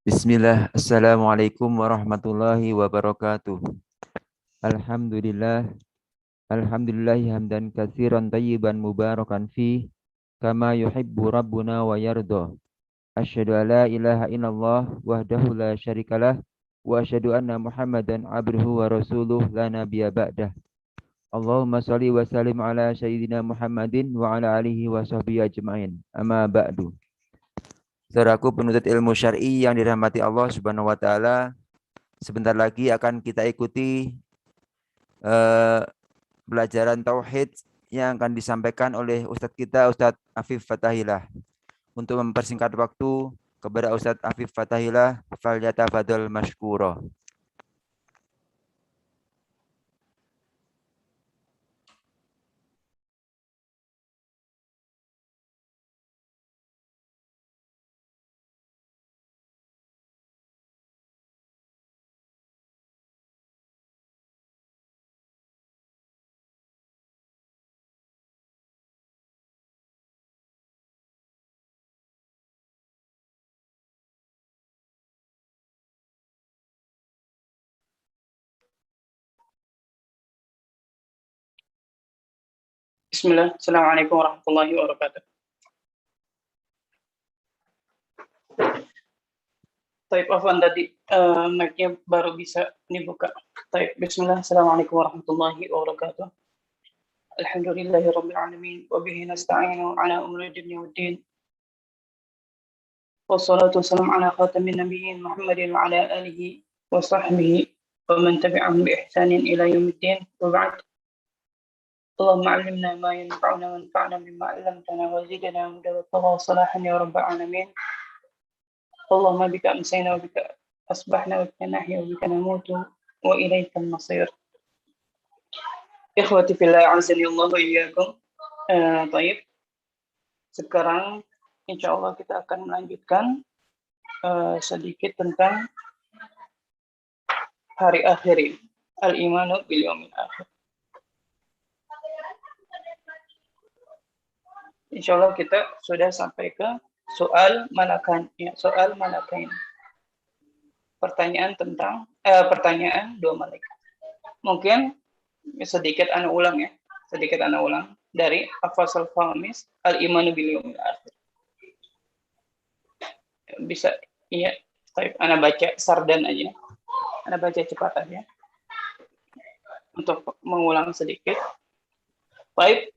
Bismillah, Assalamualaikum warahmatullahi wabarakatuh. Alhamdulillah, Alhamdulillahi hamdan katsiran tayyiban mubarakan fi, kama yuhibbu rabbuna wa yarda. Asyhadu an la ilaha illallah wahdahu la syarikalah, wa asyhadu anna Muhammadan abduhu wa rasuluh la nabiyya ba'dah. Allahumma shalli wa sallim ala sayyidina Muhammadin wa ala alihi wa sahbihi ajma'in. Amma ba'du. Saudaraku penuntut ilmu syar'i yang dirahmati Allah Subhanahu wa taala, sebentar lagi akan kita ikuti eh, pelajaran tauhid yang akan disampaikan oleh Ustadz kita, Ustadz Afif Fatahillah. Untuk mempersingkat waktu, kepada Ustadz Afif Fatahillah, falyatafadhal mashkura. Bismillah, Assalamualaikum warahmatullahi wabarakatuh. Taib Afwan tadi mic-nya baru bisa dibuka. Taib, Bismillah, Assalamualaikum warahmatullahi wabarakatuh. Alhamdulillahi rabbil alamin wa bihi nasta'inu ala umuri dunya waddin. Wassalatu wassalamu ala khatamin nabiyyin Muhammadin wa ala alihi wa sahbihi wa man tabi'ahum bi ihsanin ila yaumiddin. Wa ba'd. Allahumma 'allimna ma yanfa'una wanfa'na bima 'allamtana wa zidna hudan wa salahan ya rabbal alamin. اللهم بك أمسينا وبك أصبحنا وبك نحيا وبك نموت وإليك المصير. Ikhwati fillah azani Allah wa iyyakum. Baik. Sekarang insya Allah kita akan melanjutkan sedikit tentang hari akhir ini. Al-imanu bil yaumil akhir. Insya Allah kita sudah sampai ke soal malakan, ya, soal malakain. Pertanyaan tentang pertanyaan dua malaikat. Mungkin sedikit ana ulang dari Al-Fasal Khamis Al-Imanu bil Yaumil Akhir. Bisa iya, ana baca sardan aja. Ana baca cepat aja. Untuk mengulang sedikit. Baik.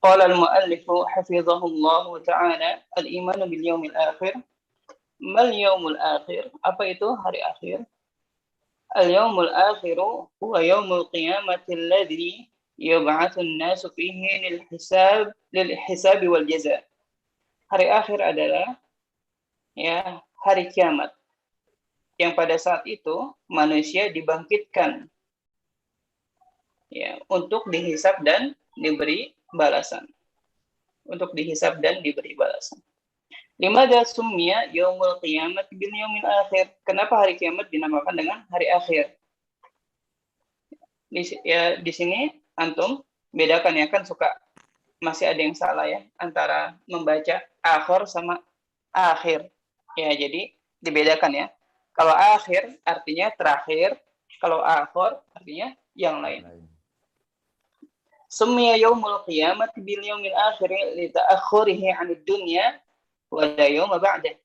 Qala al-muallif hafizahullah ta'ala al-imanu bil yaumil akhir. Mal yaumul akhir? Apa itu hari akhir? Al-yaumul akhiru huwa yaumul qiyamati alladhi yub'atsu an-nasu fihi lil hisab wal jaza. Hari akhir adalah ya hari kiamat yang pada saat itu manusia dibangkitkan ya untuk dihisab dan diberi balasan. Limadha summiya yaumul qiyamah bil yaumil akhir? Kenapa hari kiamat dinamakan dengan hari akhir? Di sini antum bedakan ya, kan suka masih ada yang salah ya antara membaca akhir sama akhir. Ya, jadi dibedakan ya. Kalau akhir artinya terakhir, kalau akhir artinya yang lain. Summiya yaumul qiyamah bil yaumil akhir li ta'akhkhurihi 'anid dunya wa la yauma ba'da.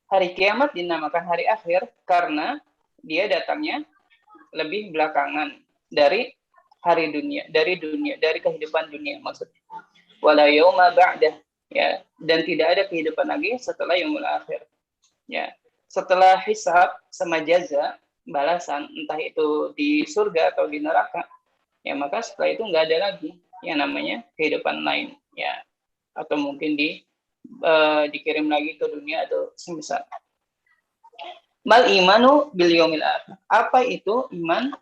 Hari kiamat dinamakan hari akhir karena dia datangnya lebih belakangan dari hari dunia, dari kehidupan dunia maksudnya. Wa la yauma ba'da, ya, dan tidak ada kehidupan lagi setelah yaumul akhir. Ya, setelah hisab sama jaza, balasan entah itu di surga atau di neraka, ya maka setelah itu nggak ada lagi yang namanya kehidupan lain, ya, atau mungkin dikirim lagi ke dunia atau semisal. Mal imanu bil yaumil akhir. Apa itu iman?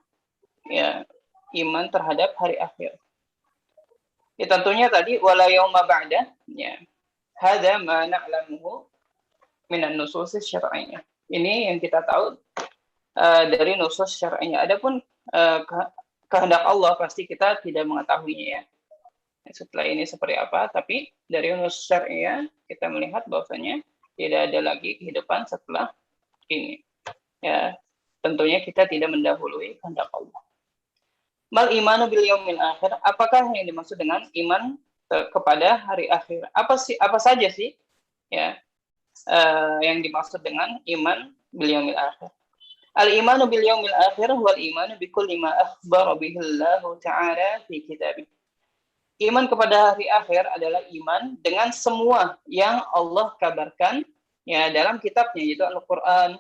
Ya, iman terhadap hari akhir. Ya, tentunya tadi wala yauma ba'da, ya. Hadza ma na'lamuhu minan nusus syar'iyyah. Ini yang kita tahu dari nusus syar'iyyah. Adapun kehendak Allah pasti kita tidak mengetahuinya ya. Setelah ini seperti apa, tapi dari nusus syar'iyyah kita melihat bahwasanya tidak ada lagi kehidupan setelah ini. Ya, tentunya kita tidak mendahului kehendak Allah. Mal imanu bil yaumil akhir, apakah yang dimaksud dengan iman kepada hari akhir? Apa saja sih ya yang dimaksud dengan iman bil yaumil akhir? Al imanu bil yaumil akhir wal imanu bi kulli ma akhbara bihi Allah Ta'ala fi kitabih. Iman kepada hari akhir adalah iman dengan semua yang Allah kabarkan ya dalam kitabnya, yaitu Al-Qur'an.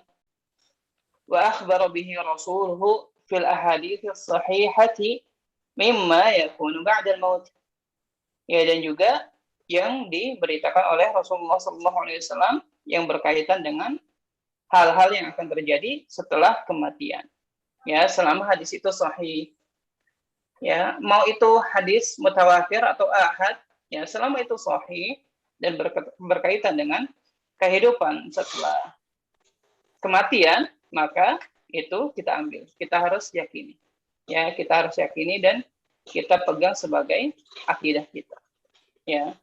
Wa akhbara bihi rasuluhu fil ahadithi sahihati mimma yakunu ba'dal maut. Ya, dan juga yang diberitakan oleh Rasulullah SAW yang berkaitan dengan hal-hal yang akan terjadi setelah kematian. Ya, selama hadis itu sahih. Ya, mau itu hadis mutawatir atau ahad, ya selama itu sahih dan berkaitan dengan kehidupan setelah kematian, maka itu kita ambil. Kita harus yakini. Ya, kita harus yakini dan kita pegang sebagai akidah kita. Ya.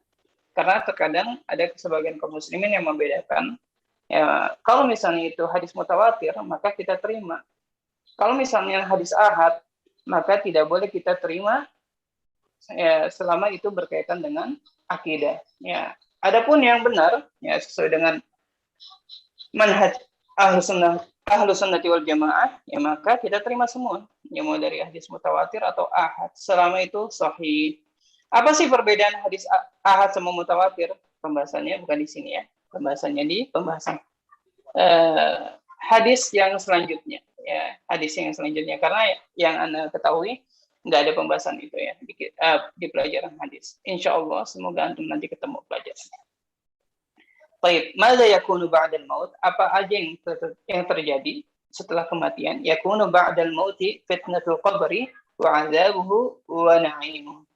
Karena terkadang ada sebagian kaum muslimin yang membedakan, ya, kalau misalnya itu hadis mutawatir, maka kita terima. Kalau misalnya hadis ahad, maka tidak boleh kita terima ya, selama itu berkaitan dengan akidah. Ya. Adapun yang benar, ya sesuai dengan manhaj Ahlus Sunnati wal Jamaah, ya maka kita terima semua. Ya, mau dari hadis mutawatir atau ahad, selama itu sahih. Apa sih perbedaan hadis ahad sama mutawatir? Pembahasannya bukan di sini ya. Pembahasannya di pembahasan hadis yang selanjutnya. Ya, hadis yang selanjutnya. Karena yang Anda ketahui, nggak ada pembahasan itu ya di pelajaran hadis. Insya Allah, semoga antum nanti ketemu pelajaran. Baik, mada yakunu ba'dal maut? Apa aja yang terjadi setelah kematian? Yakunu ba'dal mauti fitnatul qabri wa 'adzabuhu wa na'imuhu.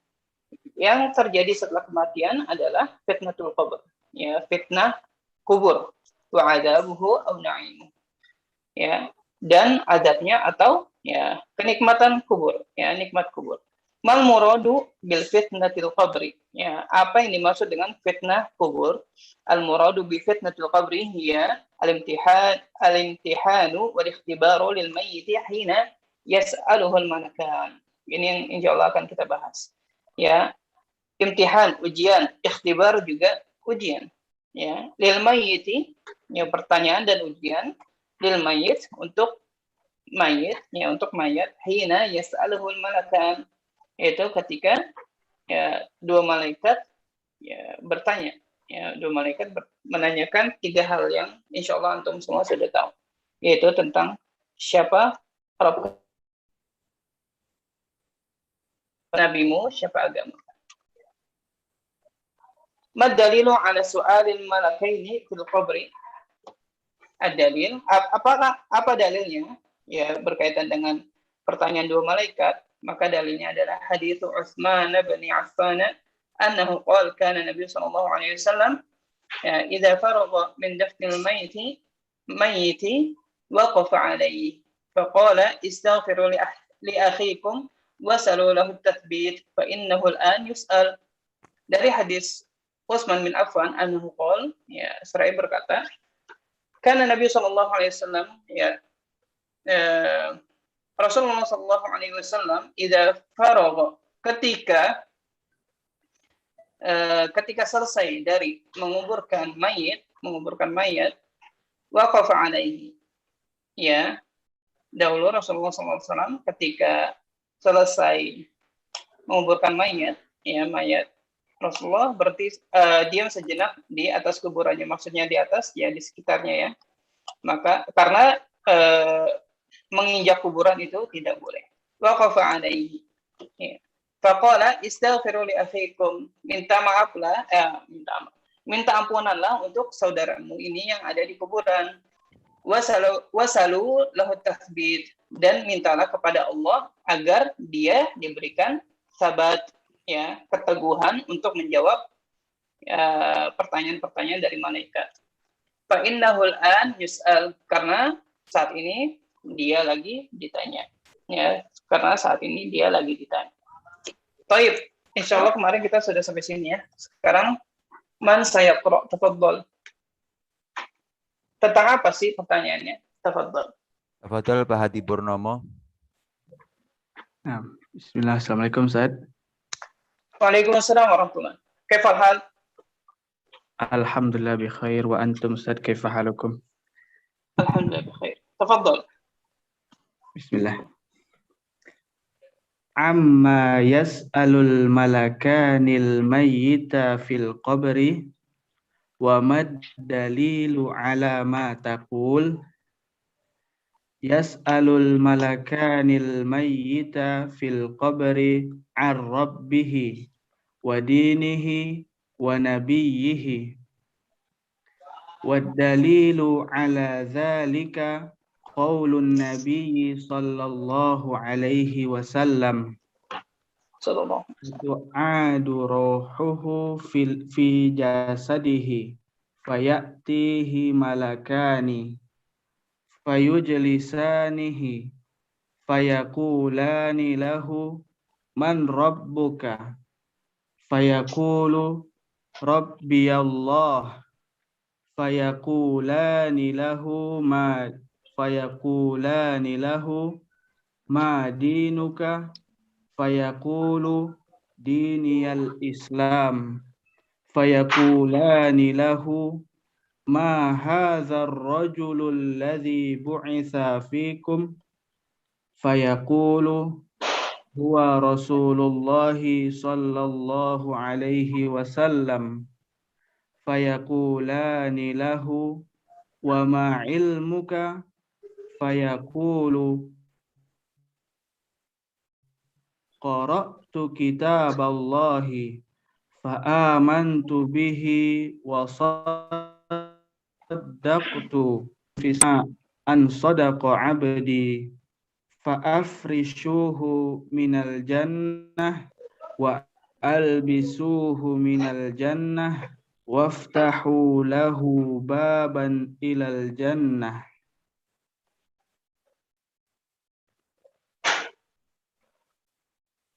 Yang terjadi setelah kematian adalah fitnatul qabr, ya fitnah kubur, wa 'adzabuhu aw na'imuhu. Ya, dan azabnya atau ya kenikmatan kubur, ya nikmat kubur. Mal muradu bil fitnatil qabri. Ya, apa yang dimaksud dengan fitnah kubur? Al muradu bi fitnatil qabri hiya al-imtihanu wal ikhtibaru lil mayyit hina yas'aluhu al malakan. Ini yang insyaallah akan kita bahas. Ya, imtihan, ujian, ikhtibar juga ujian. Ya, lil mayyit, ya pertanyaan dan ujian lil mayyit untuk mayit, ya untuk mayat, hina yas'aluhu al malakan, yaitu ketika ya dua malaikat ya bertanya, ya dua malaikat menanyakan tiga hal yang insya Allah antum semua sudah tahu, yaitu tentang siapa Rabb nabimu, siapa agama. Mad dalilu ala su'alil malakaini fil qabri? Ad-dalil, apa dalilnya? Ya berkaitan dengan pertanyaan dua malaikat, maka dalilnya adalah hadits Utsman bin Affan annahu qala kana Nabi sallallahu alaihi wasallam idza faragha min dafnil mayyiti waqafa alaihi faqala istaghfiru li akhikum wasalu lahu at-tathbit fa innahu al-an yus'al. Dari hadis Utsman bin Affan annahu qala, ya seraya berkata, kana Nabi sallallahu alaihi wasallam, ya Rasulullah sallallahu alaihi wasallam idza faragha, ketika selesai dari menguburkan mayit, waqafa alaihi. Ya, dahulu Rasulullah sallallahu alaihi wasallam ketika selesai menguburkan mayit, ya mayat, Rasulullah berarti diam sejenak di atas kuburannya, maksudnya di atas ya di sekitarnya ya. Maka karena menginjak kuburan itu tidak boleh. Waqafa alaihi. Ya. Faqala istaghfiru li akhikum, minta maaflah, minta ampunanlah untuk saudaramu ini yang ada di kuburan. Wasalu lahu tathbit, dan mintalah kepada Allah agar dia diberikan sabat, ya, keteguhan untuk menjawab pertanyaan-pertanyaan dari malaikat. Fa innahul an yus'al, karena saat ini dia lagi ditanya. Ya, karena saat ini dia lagi ditanya. Baik, insyaallah kemarin kita sudah sampai sini ya. Sekarang man sayaqra, tafadhal. Tentang apa sih pertanyaannya? Tafadhal. Tafadhal Pak Hadi Purnomo. Nah, bismillah, assalamualaikum Ustaz. Waalaikumsalam warahmatullahi wabarakatuh. Kaifal hal? Alhamdulillah bi khair wa antum Ustaz, kaifa halukum? Alhamdulillah bikhair. Tafadhal. Bismillah. Amma yas'alul malakanil mayyita fil qabri wa mad dalilu ala ma taqul. Yas'alul malakanil mayyita fil qabri ar rabbihi wa dinihi wa nabiyyihi. Wad dalilu ala dzalika qaulun nabiyyi sallallahu alaihi wasallam. Sallallahu. Tu'adu ruhuhu fi jasadihi fayatihi malakani fayujlisanihi fayaqulani lahu man rabbuka fayaqulu rabbi Allah fayaqulani lahu ma dinuka fayaqulu diniyal Islam fayaqulani lahu ma hadzal rajulul ladzi bu'itsa fikum fayaqulu huwa Rasulullah sallallahu alaihi wasallam fayaqulani lahu wa ma ilmuka fayaqulu qara'tu kitaballahi fa'amantu bihi wa saddaqtu fisa an sadaqa abdi fa'afrishuhu minal jannah wa albisuhu minal jannah waftahu lahu baban ilal jannah.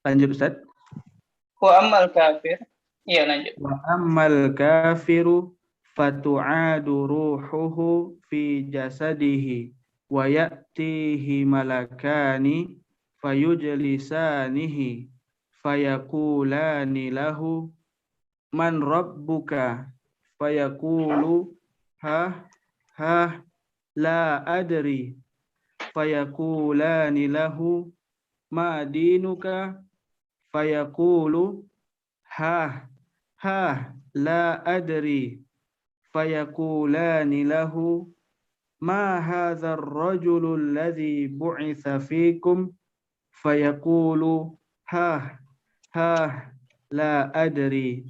Lanjut Ustaz. Wa ammal kafir. Iya lanjut. Wa ammal kafiru fatu'adu ruhuhu fi jasadihi wa ya'tihi malakani fayujlisanihi fayaqulani lahu man rabbuka fayaqulu ha la adri fayaqulani lahu ma dinuka fayaqulu ha la adri fayaqulani lahu ma hadzal rajulu alladhi bu'itsa fikum fayaqulu ha la adri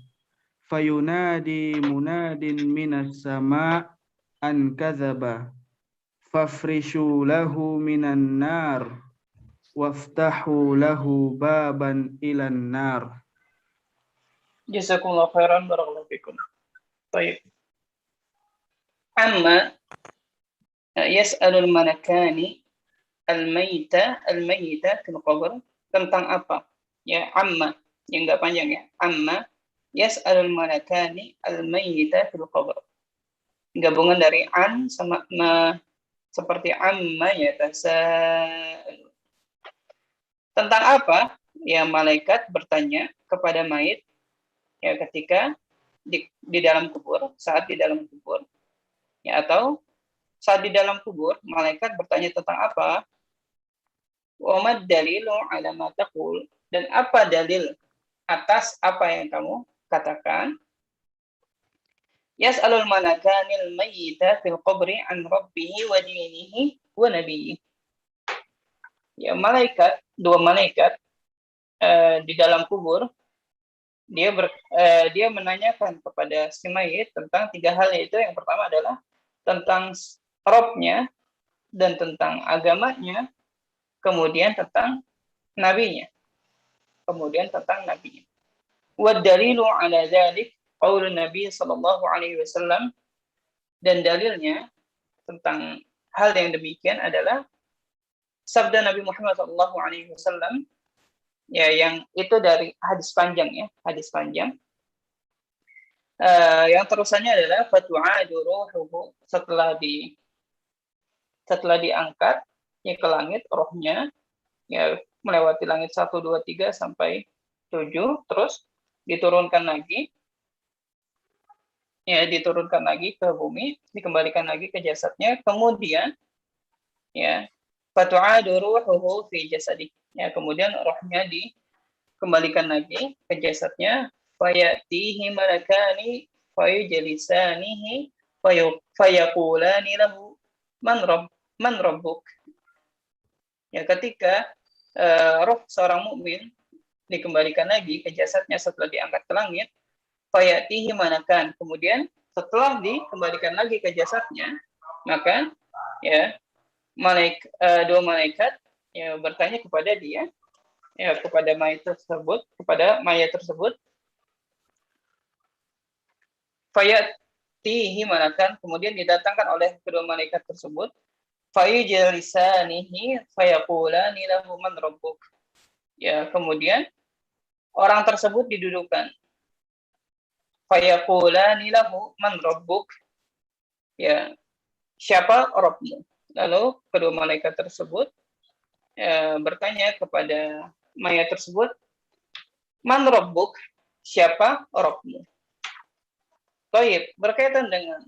fayunadi munadin minas sama' an kadzaba fafrishu lahu minan nar waftahu lahu baban ilan nar. Jazakumullah khairan, barakallahu fikum. Baik. Amma yas'alul malakani al-mayyita fil qabr, tentang apa? Ya, amma yang enggak panjang ya. Amma yas'alul malakani al-mayyita fil qabr. Gabungan dari an sama ma, seperti amma ya tasa'al. Tentang apa? Ya, malaikat bertanya kepada mayit ya ketika di dalam kubur, saat di dalam kubur. Ya, atau saat di dalam kubur, malaikat bertanya tentang apa? Wa mad dalilu ala ma taqul, dan apa dalil atas apa yang kamu katakan? Yas'alul malakanil mayyita fil qabri an rabbihi wa dinihi wa nabiyhi. Ya, dua malaikat di dalam kubur, dia menanyakan kepada si mayit tentang tiga hal, yaitu yang pertama adalah tentang Rabb-nya dan tentang agamanya, kemudian tentang nabinya. Wa dalilu ala dzalik qaulun Nabi sallallahu alaihi wasallam, dan dalilnya tentang hal yang demikian adalah sabda Nabi Muhammad sallallahu alaihi wasallam, ya, yang itu dari hadis panjang ya, hadis panjang. Yang terusannya adalah fatu'adu ruhuhu, setelah diangkat ya ke langit rohnya, ya melewati langit 1, 2, 3 sampai 7, terus diturunkan lagi ke bumi, dikembalikan lagi ke jasadnya, kemudian ya fatu'adu ruhuhu fi jasadi, ya kemudian rohnya dikembalikan lagi ke jasadnya, fayatihi malakani fayujlisanihi fayaqulani lahu man rabbuk. Ya ketika roh seorang mukmin dikembalikan lagi ke jasadnya setelah diangkat ke langit, fayatihi malakan, kemudian setelah dikembalikan lagi ke jasadnya, maka ya dua malaikat ya bertanya kepada dia, ya kepada mayat tersebut, fayatihi malakan, kemudian didatangkan oleh kedua malaikat tersebut, fayujlisanihi fayaqulani lahu man rabbuk. Ya, kemudian orang tersebut didudukkan. Fayaqulani lahu man rabbuk. Ya, siapa Rabbmu? Lalu kedua malaikat tersebut bertanya kepada mayat tersebut, man rabbuk? Siapa Rabbmu? Baik, berkaitan dengan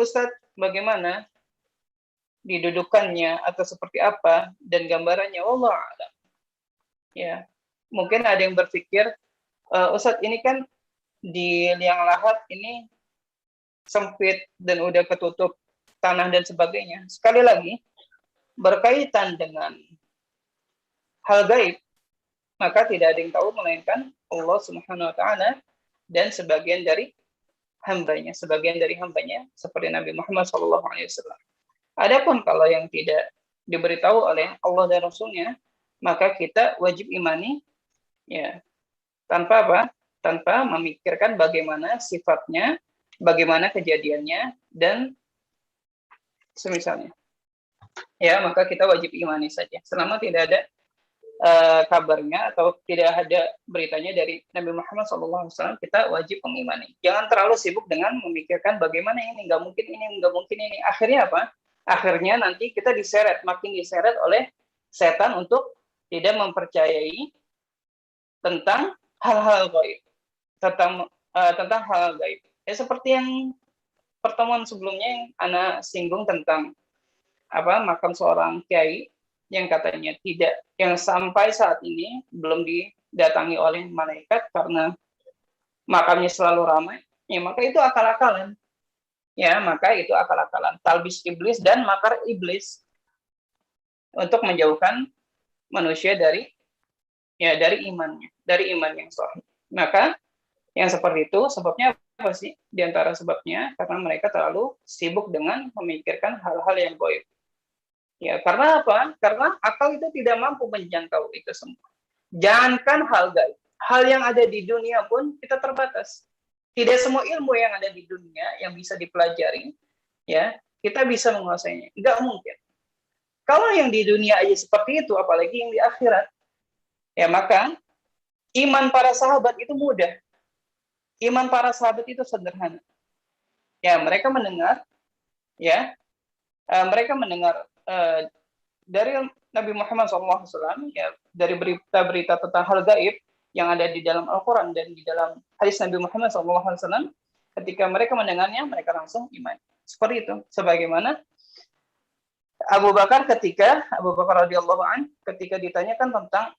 Ustadz, bagaimana didudukannya atau seperti apa dan gambarannya, wallahu a'lam. Ya, mungkin ada yang berpikir, Ustadz ini kan di liang lahat ini sempit dan udah ketutup tanah dan sebagainya. Sekali lagi, berkaitan dengan hal gaib, maka tidak ada yang tahu melainkan Allah Subhanahu wa taala dan sebagian dari hambanya seperti Nabi Muhammad SAW. Adapun kalau yang tidak diberitahu oleh Allah dan Rasulnya, maka kita wajib imani ya tanpa apa? Tanpa memikirkan bagaimana sifatnya, bagaimana kejadiannya dan semisalnya. Ya, maka kita wajib imani saja. Selama tidak ada kabarnya atau tidak ada beritanya dari Nabi Muhammad SAW, kita wajib mengimani. Jangan terlalu sibuk dengan memikirkan bagaimana ini, nggak mungkin ini. Akhirnya apa? Akhirnya nanti kita makin diseret oleh setan untuk tidak mempercayai tentang hal-hal gaib, tentang hal gaib. Ya seperti yang pertemuan sebelumnya yang Ana singgung tentang makam seorang kiai yang katanya yang sampai saat ini belum didatangi oleh malaikat karena makamnya selalu ramai, ya maka itu akal-akalan. Talbis iblis dan makar iblis untuk menjauhkan manusia dari iman yang sahih. Maka yang seperti itu sebabnya apa sih? Di antara sebabnya karena mereka terlalu sibuk dengan memikirkan hal-hal yang gaib. Ya, karena apa? Karena akal itu tidak mampu menjangkau itu semua. Jangankan hal gaib, hal yang ada di dunia pun kita terbatas. Tidak semua ilmu yang ada di dunia yang bisa dipelajari, ya, kita bisa menguasainya. Enggak mungkin. Kalau yang di dunia aja seperti itu, apalagi yang di akhirat. Ya, maka iman para sahabat itu mudah. Iman para sahabat itu sederhana. Ya, mereka mendengar dari Nabi Muhammad SAW, ya, dari berita-berita tentang hal gaib yang ada di dalam Al-Quran dan di dalam hadis Nabi Muhammad SAW, ketika mereka mendengarnya, mereka langsung iman. Seperti itu. Sebagaimana Abu Bakar radhiyallahu anhu ketika ditanyakan tentang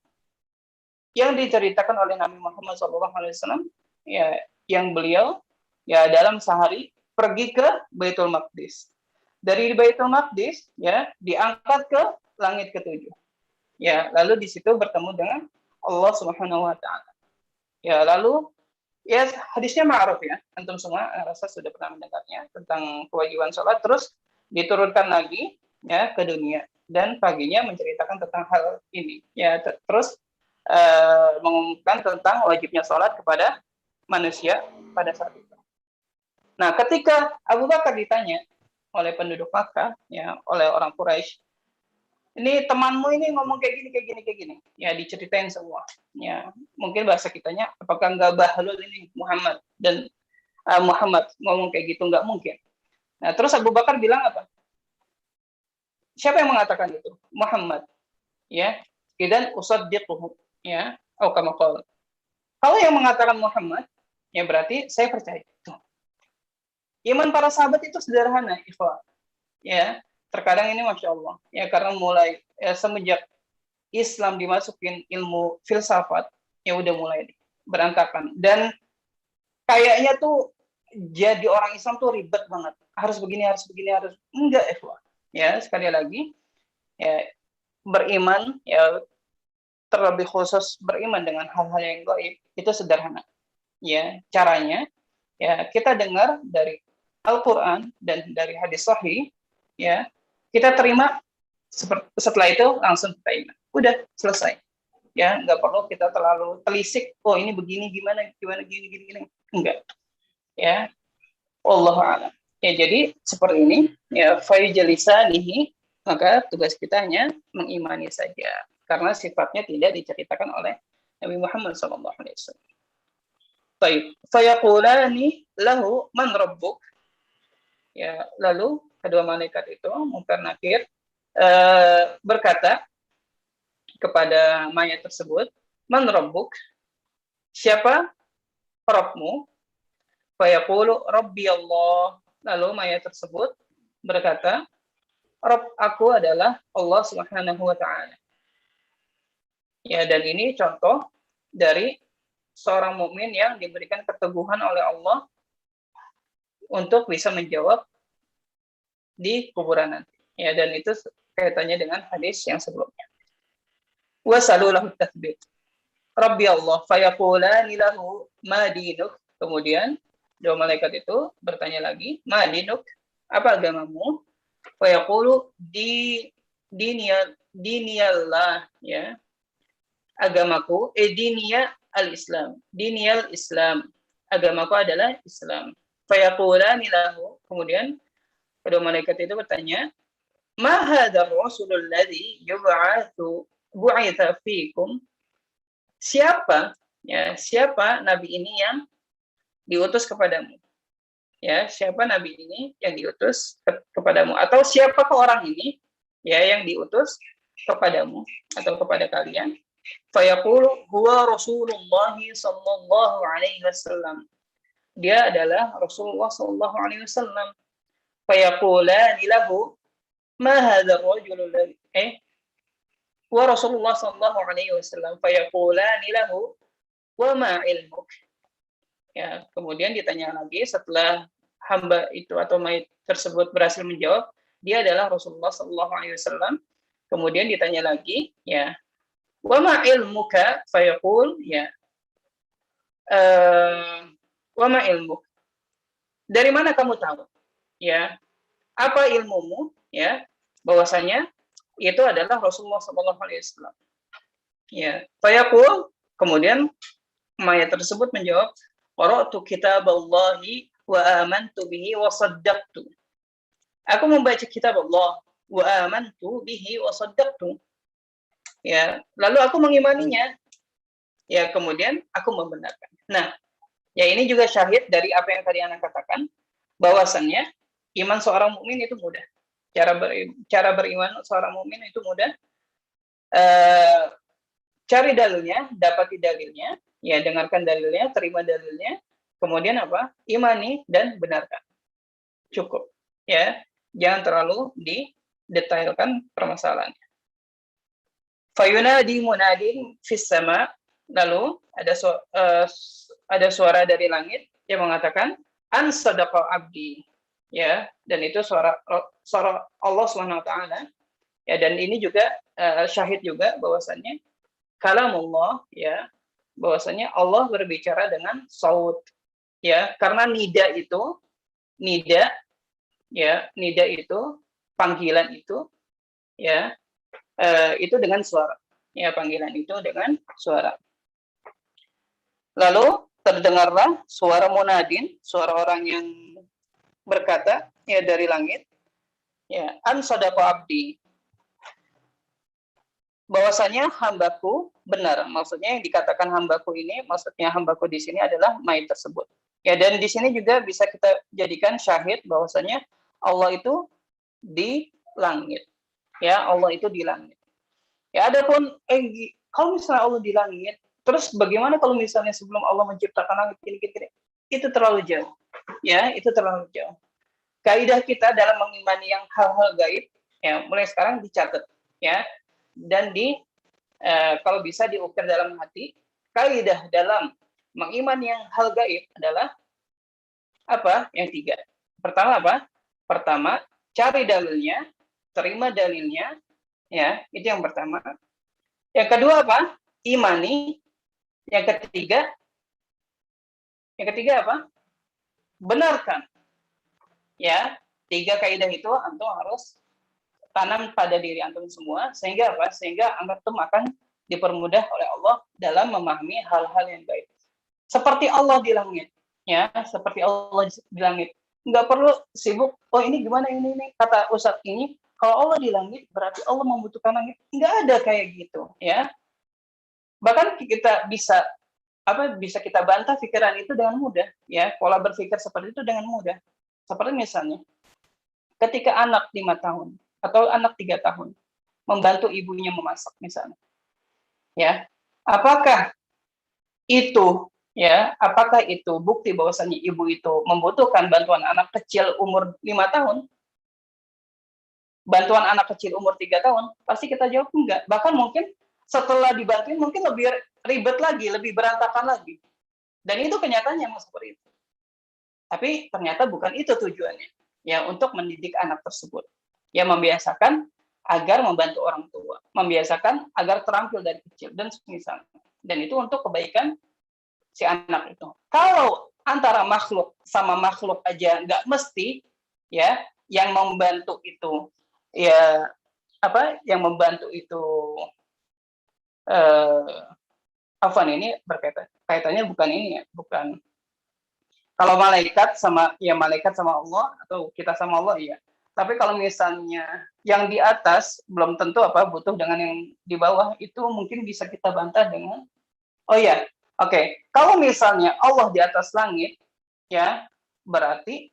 yang diceritakan oleh Nabi Muhammad SAW, ya, yang beliau ya dalam sehari pergi ke Baitul Maqdis. Dari Baitul Maqdis ya diangkat ke langit ke-7. Ya, lalu di situ bertemu dengan Allah Subhanahu wa taala. Ya, lalu ya hadisnya ma'ruf ya. Antum semua rasa sudah pernah mendengarnya tentang kewajiban sholat, terus diturunkan lagi ya ke dunia dan paginya menceritakan tentang hal ini. Ya, terus mengumumkan tentang wajibnya sholat kepada manusia pada saat itu. Nah, ketika Abu Bakar ditanya oleh penduduk Makkah, ya, oleh orang Quraisy, ini temanmu ini ngomong kayak gini. Ya, diceritain semua. Ya, mungkin bahasa kitanya, apakah nggak bahlul ini Muhammad dan Muhammad ngomong kayak gitu, nggak mungkin. Nah, terus Abu Bakar bilang apa? Siapa yang mengatakan itu? Muhammad. Ya, dan usaddiquhu. Ya, kama qala. Kalau yang mengatakan Muhammad, ya berarti saya percaya. Tuh. Iman para sahabat itu sederhana, ikhwan. Ya, terkadang ini masya Allah. Ya, karena mulai semenjak Islam dimasukin ilmu filsafat, ya udah mulai berantakan. Dan kayaknya tuh jadi orang Islam tuh ribet banget. Harus begini. Enggak, ikhwan. Ya, sekali lagi, ya beriman, ya terlebih khusus beriman dengan hal-hal yang gaib itu sederhana. Ya, caranya ya kita dengar dari Al-Qur'an dan dari hadis sahih, ya. Kita terima, setelah itu langsung kita iman. Udah selesai. Ya, nggak perlu kita terlalu telisik, oh ini begini gimana gini. Enggak. Ya. Wallahu a'lam. Ya, jadi seperti ini, ya fayujalisanihi, maka tugas kita hanya mengimani saja karena sifatnya tidak diceritakan oleh Nabi Muhammad SAW. Baik, fayaqulani lahu man rabbuk. Ya, lalu kedua malaikat itu Munkar Nakir berkata kepada mayat tersebut, man rabbuk, siapa Rabbmu? Fayaqulu rabbi Allah. Lalu mayat tersebut berkata, Rabb aku adalah Allah Subhanahu wa taala. Ya, dan ini contoh dari seorang mukmin yang diberikan keteguhan oleh Allah untuk bisa menjawab di kuburan nanti. Ya, dan itu kaitannya dengan hadis yang sebelumnya. Wasalulahu tathbit. Rabbi Allah fayaqulani lahu ma dinuk. Kemudian dua malaikat itu bertanya lagi, ma dinuk, apa agamamu? Fayaqulu diniyallah, ya. Agamaku dinia al-Islam. Diniyal Islam. Agamaku adalah Islam. Fayaqulani lahu. Kemudian kedua malaikat itu bertanya, ma hadzal rasulul ladzi bu'itsa fiikum? Siapa nabi ini yang diutus kepadamu? Ya, siapa nabi ini yang diutus kepadamu, atau siapakah orang ini ya yang diutus kepadamu atau kepada kalian? Fayaqulu huwa Rasulullah sallallahu alaihi wasallam. Dia adalah Rasulullah sallallahu alaihi wasallam. Fayaqulani lahu ma hadzal rajul alladhi wa Rasulullah sallallahu alaihi wasallam fayaqulani lahu wa ma ilmuk. Ya, kemudian ditanya lagi setelah hamba itu atau mayit tersebut berhasil menjawab, dia adalah Rasulullah sallallahu alaihi wasallam. Kemudian ditanya lagi, ya, wa ma ilmuka, fayaqul, ya, wa ma ilmuk. Dari mana kamu tahu? Ya, apa ilmumu? Ya, bahwasanya itu adalah Rasulullah sallallahu alaihi wasallam. Ya, fayaqul, kemudian mayat tersebut menjawab, qara'tu kitaballahi wa amantu bihi wa saddaqtu. Aku membaca kitab Allah wa amantu bihi wa saddaqtu. Ya, lalu aku mengimaninya. Ya, kemudian aku membenarkan. Nah, ya ini juga syahid dari apa yang tadi Anda katakan, bahwasannya iman seorang mukmin itu mudah. Cara beriman seorang mukmin itu mudah. Cari dalilnya, dapati dalilnya, ya dengarkan dalilnya, terima dalilnya, kemudian apa? Imani dan benarkan. Cukup, ya. Jangan terlalu didetailkan permasalahannya. Fayunadi munadin fis sama, lalu ada suara dari langit yang mengatakan an sadaqa abdi, ya, dan itu suara Allah Subhanahu wa taala. Ya, dan ini juga syahid juga bahwasannya kalamullah, ya, bahwasanya Allah berbicara dengan saut, ya, karena nida itu panggilan itu, ya, itu dengan suara, ya, panggilan itu dengan suara. Lalu terdengarlah suara munadin, suara orang yang berkata, ya, dari langit, ya, an sadaqa abdi, bahwasanya hambaku benar. Maksudnya yang dikatakan hambaku ini, maksudnya hambaku di sini adalah mayit tersebut. Ya, dan di sini juga bisa kita jadikan syahid bahwasanya Allah itu di langit. Ya, Allah itu di langit. Ya, adapun kalau misalnya Allah di langit, terus bagaimana kalau misalnya sebelum Allah menciptakan langit ini, itu terlalu jauh. Ya, itu terlalu jauh. Kaidah kita dalam mengimani yang hal-hal gaib, ya, mulai sekarang dicatat, ya, dan kalau bisa diukir dalam hati. Kaidah dalam mengimani yang hal gaib adalah apa? Yang 3. Pertama apa? Pertama, cari dalilnya, terima dalilnya, ya, itu yang pertama. Yang kedua apa? Imani. Yang ketiga apa? Benarkan. Ya, 3 kaidah itu antum harus tanam pada diri antum semua, sehingga apa? Sehingga antum akan dipermudah oleh Allah dalam memahami hal-hal yang gaib. Seperti Allah di langit, ya, seperti Allah di langit. Nggak perlu sibuk, oh ini gimana ini kata Ustadz ini, kalau Allah di langit berarti Allah membutuhkan langit. Nggak ada kayak gitu, ya. Bahkan kita bisa kita bantah pikiran itu dengan mudah, ya, pola berpikir seperti itu dengan mudah. Seperti misalnya ketika anak 5 tahun atau anak 3 tahun membantu ibunya memasak misalnya, ya, apakah itu bukti bahwasannya ibu itu membutuhkan bantuan anak kecil umur 5 tahun? Bantuan anak kecil umur 3 tahun? Pasti kita jawab enggak. Bahkan mungkin setelah dibantuin mungkin lebih ribet lagi, lebih berantakan lagi. Dan itu kenyataannya memang seperti itu. Tapi ternyata bukan itu tujuannya. Ya, untuk mendidik anak tersebut. Ya, membiasakan agar membantu orang tua. Membiasakan agar terampil dari kecil. Dan misalnya. Dan itu untuk kebaikan si anak itu. Kalau antara makhluk sama makhluk aja nggak mesti, ya, yang membantu itu, ya, yang membantu itu, ini kaitannya bukan ini ya, bukan. Kalau malaikat sama Allah atau kita sama Allah, iya. Tapi kalau misalnya yang di atas belum tentu butuh dengan yang di bawah, itu mungkin bisa kita bantah dengan, kalau misalnya Allah di atas langit, ya, berarti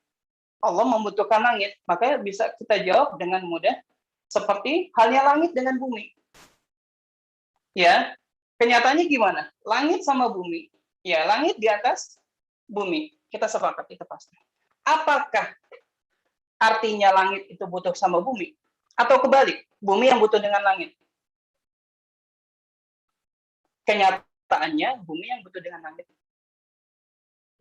Allah membutuhkan langit. Maka bisa kita jawab dengan mudah seperti halnya langit dengan bumi. Ya, kenyataannya gimana? Langit sama bumi. Ya, langit di atas bumi. Kita sepakat itu pasti. Apakah artinya langit itu butuh sama bumi? Atau kebalik, bumi yang butuh dengan langit? Kenyataannya bumi yang butuh dengan langit.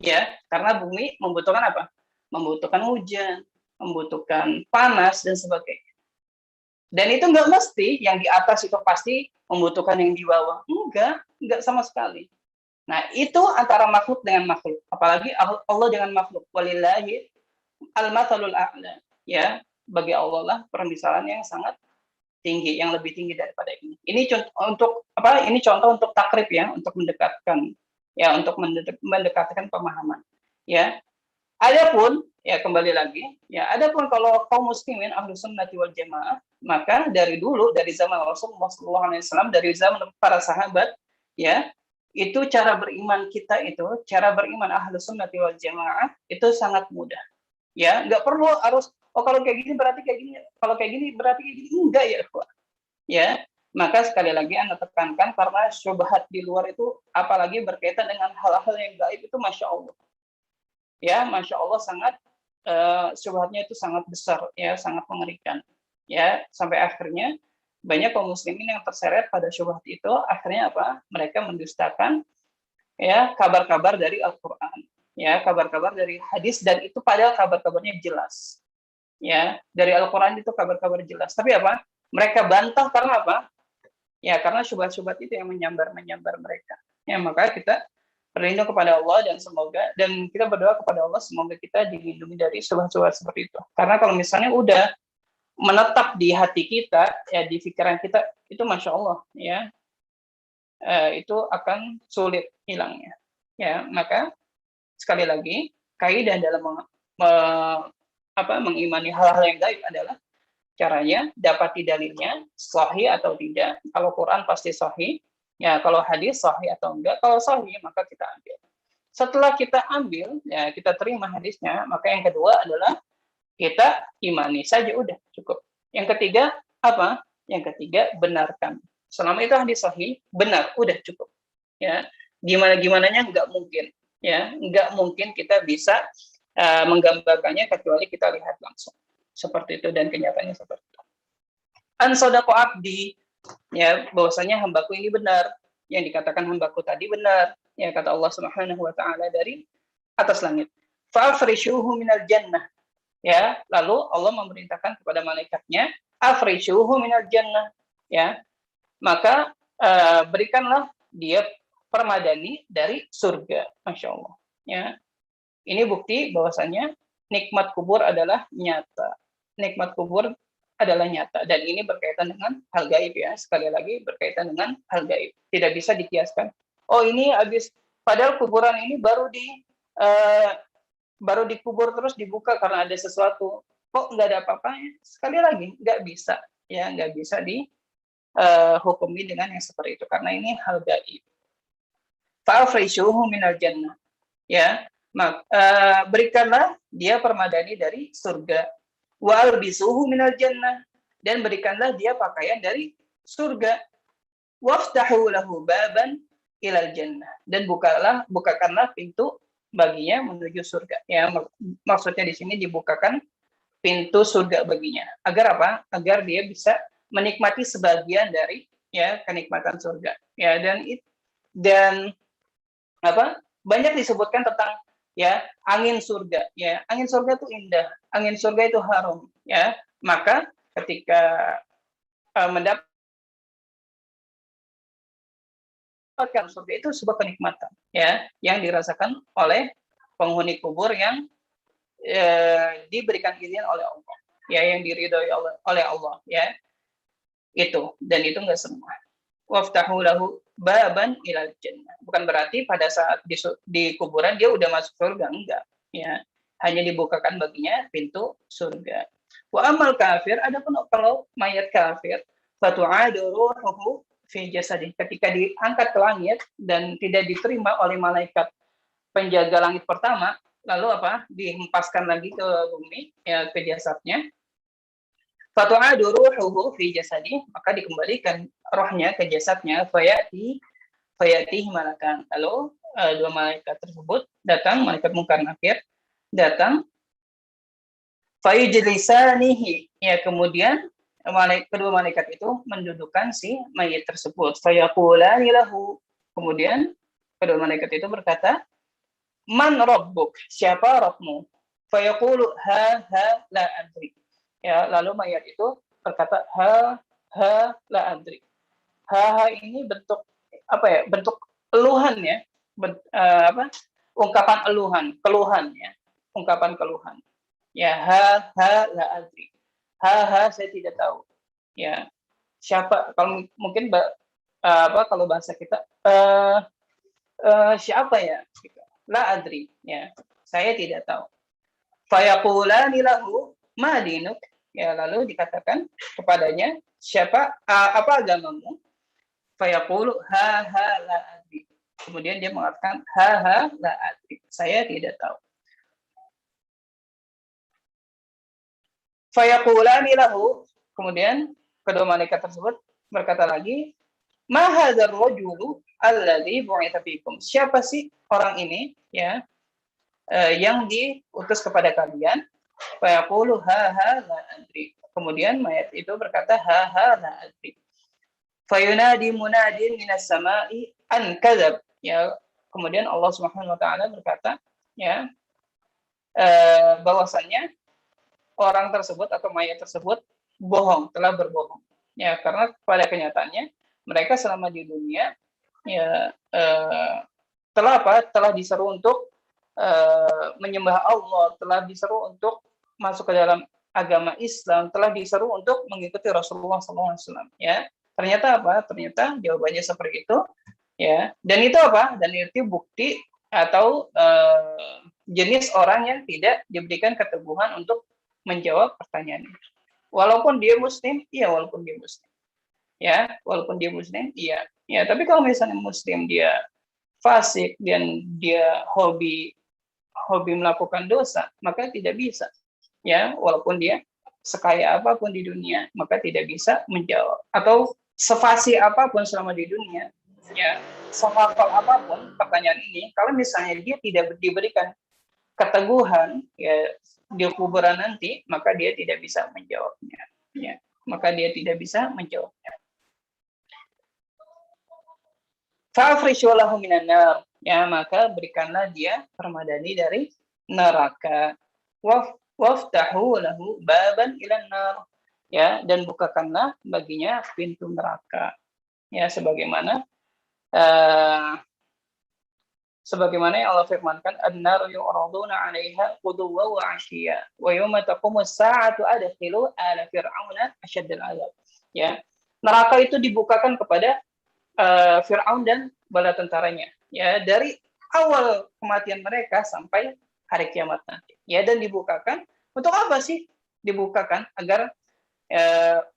Ya, karena bumi membutuhkan apa? Membutuhkan hujan, membutuhkan panas, dan sebagainya. Dan itu nggak mesti yang di atas itu pasti membutuhkan yang di bawah. Enggak sama sekali. Nah, itu antara makhluk dengan makhluk. Apalagi Allah dengan makhluk. Walillahi al-mathalul a'la. Ya, bagi Allah lah permisalan yang sangat tinggi, yang lebih tinggi daripada ini. Ini contoh untuk takrib ya, untuk mendekatkan pemahaman. Ya. Adapun kembali lagi, adapun kalau kaum muslimin ahlus sunnati wal jamaah, maka dari dulu, dari zaman Rasulullah SAW, dari zaman para sahabat, ya, itu cara beriman kita cara beriman ahlus sunnati wal jamaah itu sangat mudah. Ya, nggak perlu harus kalau kayak gini berarti kayak gini, kalau kayak gini berarti kayak gini, enggak ya, ya. Maka sekali lagi Anda tekankan, karena syubhat di luar itu apalagi berkaitan dengan hal-hal yang gaib itu Masya Allah. Ya, Masya Allah sangat syubhatnya itu sangat besar, ya, sangat mengerikan. Ya, sampai akhirnya banyak kaum muslimin yang terseret pada syubhat itu, akhirnya mereka mendustakan kabar-kabar dari Al-Qur'an, ya, kabar-kabar dari hadis, dan itu padahal kabar-kabarnya jelas. Ya, dari Al-Qur'an itu kabar-kabar jelas. Tapi mereka bantah karena ya, karena syubhat-syubhat itu yang menyambar mereka. Ya, maka kita berlindung kepada Allah dan kita berdoa kepada Allah semoga kita dilindungi dari syubhat-syubhat seperti itu. Karena kalau misalnya udah menetap di hati kita, ya, di pikiran kita, itu Masya Allah, ya, itu akan sulit hilangnya. Ya, maka sekali lagi kaidah dalam mengimani hal-hal yang gaib adalah caranya, dapati dalilnya, sahih atau tidak. Kalau Quran pasti sahih, ya kalau hadis sahih atau enggak. Kalau sahih maka kita ambil. Setelah kita ambil, ya kita terima hadisnya, maka yang kedua adalah kita imani saja, udah cukup. Yang ketiga apa? Yang ketiga benarkan. Selama itu hadis sahih, benar, udah cukup. Ya, gimana-gimananya nggak mungkin. Ya, nggak mungkin kita bisa menggambarkannya kecuali kita lihat langsung. Seperti itu, dan kenyataannya seperti itu. An sodaqo abdi, ya bahwasanya hambaku ini benar. Yang dikatakan hambaku tadi benar. Ya kata Allah Subhanahu wa taala dari atas langit. Fa'afrishuhu minal jannah. Ya, lalu Allah memerintahkan kepada malaikatnya, afrishuhu minal jannah. Ya. Maka berikanlah dia permadani dari surga. Masya Allah. Ya. Ini bukti bahwasanya nikmat kubur adalah nyata. Nikmat kubur adalah nyata, dan ini berkaitan dengan hal gaib, ya. Sekali lagi berkaitan dengan hal gaib, tidak bisa dikiaskan. Oh, ini habis, padahal kuburan ini baru dikubur terus dibuka karena ada sesuatu, kok nggak ada apa-apanya. Sekali lagi nggak bisa, ya, nggak bisa dihukumi dengan yang seperti itu karena ini hal gaib. Fa'afrishuhu minal jannah, ya, berikanlah dia permadani dari surga. Wa albisuhu minal jannah, dan berikanlah dia pakaian dari surga. Waftahu lahu baban ilal jannah, dan bukakanlah pintu baginya menuju surga. Ya, maksudnya di sini dibukakan pintu surga baginya. Agar apa? Agar dia bisa menikmati sebagian dari, ya, kenikmatan surga. Ya, dan apa? Banyak disebutkan tentang, ya, angin surga, ya, angin surga itu indah, angin surga itu harum, ya. Maka ketika mendapatkan surga itu sebuah kenikmatan, ya, yang dirasakan oleh penghuni kubur yang diberikan izin oleh Allah, ya, yang diridhoi oleh Allah, ya, itu, dan itu enggak semua. Waftahu lahu baban ilal jannah. Bukan berarti pada saat di kuburan dia udah masuk surga, enggak, ya. Hanya dibukakan baginya pintu surga. Wa amal kafir, adapun kalau mayat kafir, fatu'adu ruhuhu fi jasadih, ketika diangkat ke langit dan tidak diterima oleh malaikat penjaga langit pertama, lalu apa? Dihempaskan lagi ke bumi, ya, ke jasadnya. Fatu'adu ruhuhu fi jasadi, maka dikembalikan rohnya ke jasadnya, fayati malakan. Lalu dua malaikat tersebut datang, malaikat Munkar Nakir datang, fayujlisanihi, ya, kemudian kedua malaikat itu mendudukkan si mayit tersebut. Fayaqulani lahu, kemudian kedua malaikat itu berkata, man rabbuk, siapa Rabbmu? Fayaqulu ha la adri. Ya, lalu mayat itu berkata ha la adri. Ha ini bentuk apa, ya? Bentuk eluhan, ya. Ungkapan keluhan, ya. Ungkapan keluhan. Ya, ha la adri. Ha saya tidak tahu. Ya. Siapa, kalau mungkin kalau bahasa kita siapa, ya? La adri, ya. Saya tidak tahu. Fayaqulani lahu ma dinuk, ya, lalu dikatakan kepadanya, siapa, apa agamamu? Fayaqulu ha la adri. Kemudian dia mengatakan ha la adri, saya tidak tahu. Fayaqulani lahu, kemudian kedua malaikat tersebut berkata lagi, ma hadzal rajulu alladzi bu'itsa fikum, siapa sih orang ini, ya, yang diutus kepada kalian? Fayaqulu ha la adri. Kemudian mayat itu berkata ha la adri. Fayunadi munadin minas sama'i an kadzab, ya. Kemudian Allah Subhanahu wa taala berkata, ya, bahwasannya orang tersebut atau mayat tersebut bohong, telah berbohong, ya, karena pada kenyataannya mereka selama di dunia, ya, telah diseru untuk menyembah Allah, telah diseru untuk masuk ke dalam agama Islam, telah diseru untuk mengikuti Rasulullah SAW. Ya, ternyata apa? Ternyata jawabannya seperti itu. Ya, dan itu apa? Dan itu bukti atau jenis orang yang tidak diberikan keteguhan untuk menjawab pertanyaan itu. Walaupun dia muslim, iya walaupun dia muslim. Ya, walaupun dia muslim, iya. Ya, tapi kalau misalnya muslim dia fasik dan dia hobi melakukan dosa, maka tidak bisa. Ya, walaupun dia sekaya apapun di dunia, maka tidak bisa menjawab. Atau sefasih apapun selama di dunia, ya, sehafal apapun pertanyaan ini, kalau misalnya dia tidak diberikan keteguhan ya di kuburan nanti, maka dia tidak bisa menjawabnya. Ya, maka dia tidak bisa menjawabnya. Fa'afrishu lahu minan nar. Ya, maka berikanlah dia permadani dari neraka. Waftahu lahu baban ilan nar. Ya, dan bukakanlah baginya pintu neraka. Ya, sebagaimana yang Allah firmankan, an-nar yu'raduna 'alaiha quduwwan wa 'ashiyya wa yawma taqumu as-sa'atu adkhilu ala fir'auna asyaddal 'adzab. Ya. Neraka itu dibukakan kepada Fir'aun dan bala tentaranya, ya, dari awal kematian mereka sampai hari kiamat nanti. Ya, dan dibukakan untuk apa sih? Dibukakan agar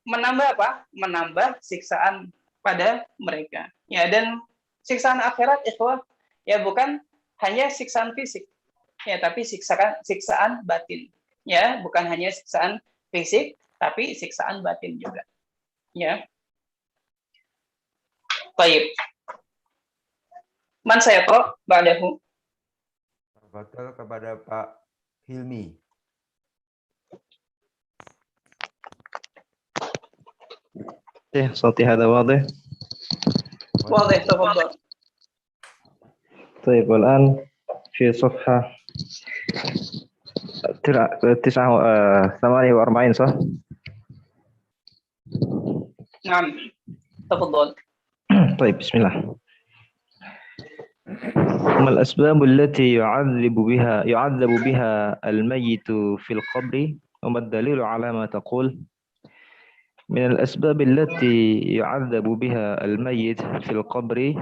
menambah apa? Menambah siksaan pada mereka. Ya, dan siksaan akhirat ikhwah ya bukan hanya siksaan fisik, ya, tapi siksaan batin. Ya, bukan hanya siksaan fisik, tapi siksaan batin juga. Ya. Baik. Man saya kok ba'dahu. Tafadhal kepada Pak Hilmi. صوتي هذا واضح؟ واضح تفضل. طيب والآن في صفحة 48 صح؟ نعم تفضل. طيب بسم الله. ما الأسباب التي يعذب بها الميت في القبر وما الدليل على ما تقول؟ من الأسباب التي يعذب بها الميت في القبر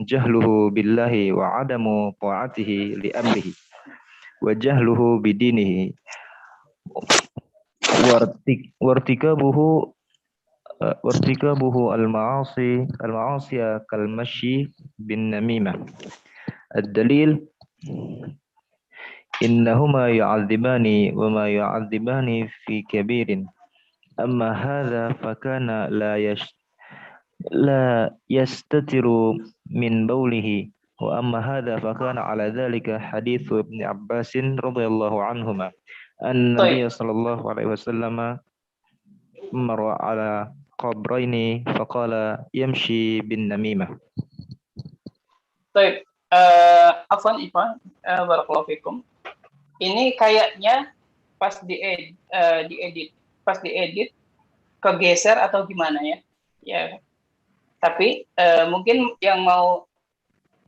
جهله بالله وعدم طاعته لأمره وجهله بدينه وارتكابه المعاصي كالمشي بالنميمة. الدليل إنهما يعذبان وما يعذبان في كبير أما هذا فكان لا يستتر من بوله وأما هذا فكان على ذلك حديث ابن عباس رضي الله عنهما أن النبي صلى الله عليه وسلم مر على قبرين فقال يمشي بالنميمة. Baik, afwan Ivan, barakallahu fikum. Ini kayaknya pas diedit kegeser atau gimana ya? Ya. Tapi mungkin yang mau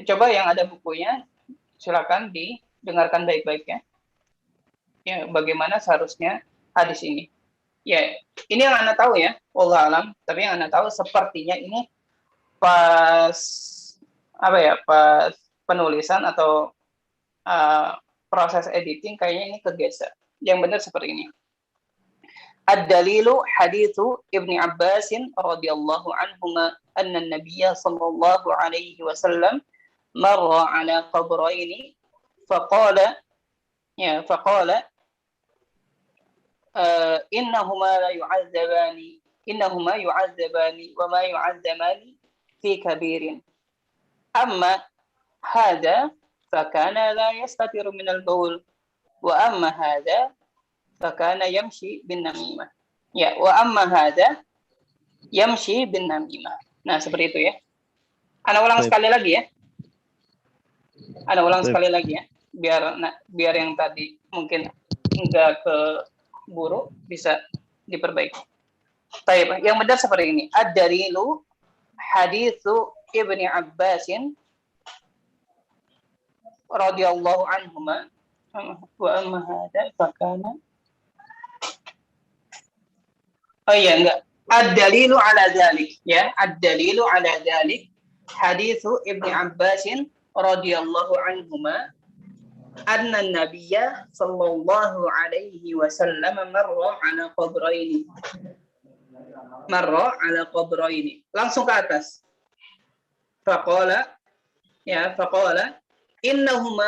coba yang ada bukunya silakan didengarkan baik-baik ya. Ya, bagaimana seharusnya hadis ini. Ya, ini yang Anda tahu ya, wallahu alam, tapi yang Anda tahu sepertinya ini pas penulisan atau proses editing kayaknya ini kegeser. Yang benar seperti ini. Ad-dalilu hadithu Ibni Abbasin radhiyallahu anhuma anna an-nabiyya sallallahu alaihi wasallam marra ala qabraini faqala innahuma yu'adzabani wa ma yu'azzamani fi kabirin amma hadha fakana la yastatiru min al-bawl wa amma hadha fakana yamshi bin namimah. Ya, wa amma hadha yamshi bin namimah. Nah, seperti itu ya. Ana ulang sekali lagi ya. Sekali lagi ya. Biar yang tadi mungkin enggak keburu bisa diperbaiki. Baik, yang benar seperti ini. Ad-dalilu haditsu Ibni Abbasin radhiyallahu anhuma wa amma hadha fakana ad-dalilu ala dzalik ya, ad-dalilu ala dzalik haditsu Ibni Abbasin radhiyallahu anhuma anna nabiyya sallallahu alaihi wasallam marra ala qabraini. Langsung ke atas. Faqala innahuma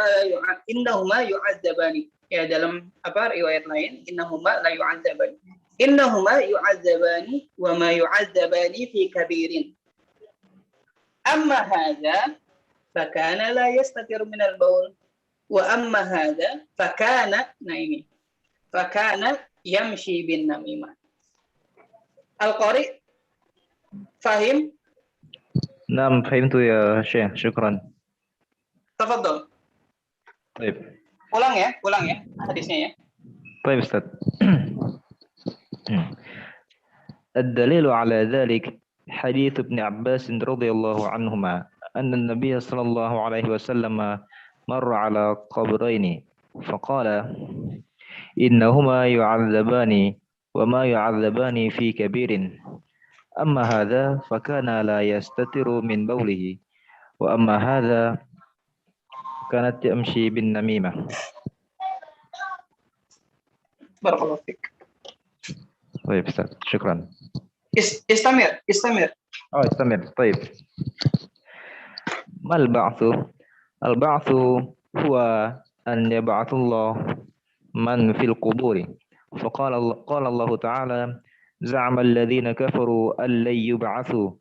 yu'adzabani. Ya, dalam riwayat lain innahuma la yu'adzabani. Innahuma yu'adzabani wa ma yu'adzabani fi kabirin. Amma hadza fakana la yastatir min al-baul wa amma hadza fakana yamshi bin namimah. Al-Qari fahim? Naam, fahimtu ya Syekh. Syukran. Tafadhol. Baik. Ulang ya hadisnya ya. Baik, Ustaz. الدليل على ذلك حديث ابن عباس رضي الله عنهما أن النبي صلى الله عليه وسلم مر على قبرين فقال إنهما يعذبان وما يعذبان في كبير أما هذا فكان لا يستتر من بوله وأما هذا كانت تمشي بالنميمة. Barakallahu fiik. طيب أستاذ شكرا. استمر. استمر. طيب. ما البعث؟ البعث هو أن يبعث الله من في القبور. قال الله تعالى زعم الذين كفروا أن لن يبعثوا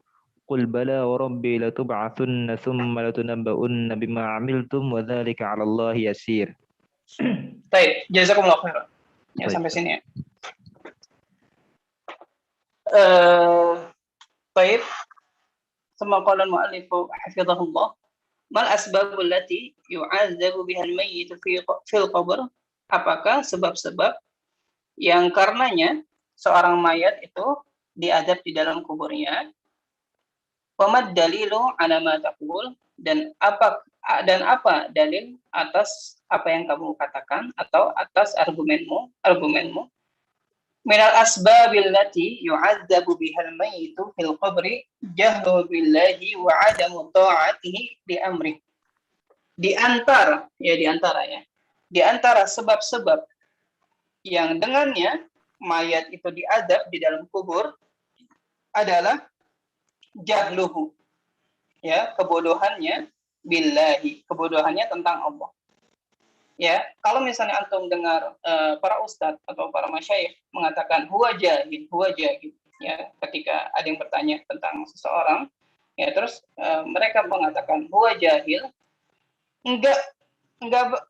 قل بلى وربي لتبعثن ثم لتنبؤن بما عملتم وذلك على الله يسير. Baik, jazakumullah khairan. Ya, sampai sini ya. Baik. Sama qala al-mu'allif hafizahullah. Mal asbabul lati yu'adzabu biha al-mayyit fil qabr? Apakah sebab-sebab yang karenanya seorang mayat itu diazab di dalam kuburnya? Wa mad dalilu ala ma taqul? Dan apa dalil atas apa yang kamu katakan atau atas argumenmu? Minal asbabil lati yu'adzabu bihal mayyitu fil qabri jahlu billahi wa adamu ta'atihi li amri. Di antara sebab-sebab yang dengannya mayat itu diazab di dalam kubur adalah jahluhu, ya, kebodohannya billahi, kebodohannya tentang Allah. Ya, kalau misalnya antum dengar para ustadz atau para masyayikh mengatakan huwa jahil, ya, ketika ada yang bertanya tentang seseorang, ya, terus mereka mengatakan huwa jahil, enggak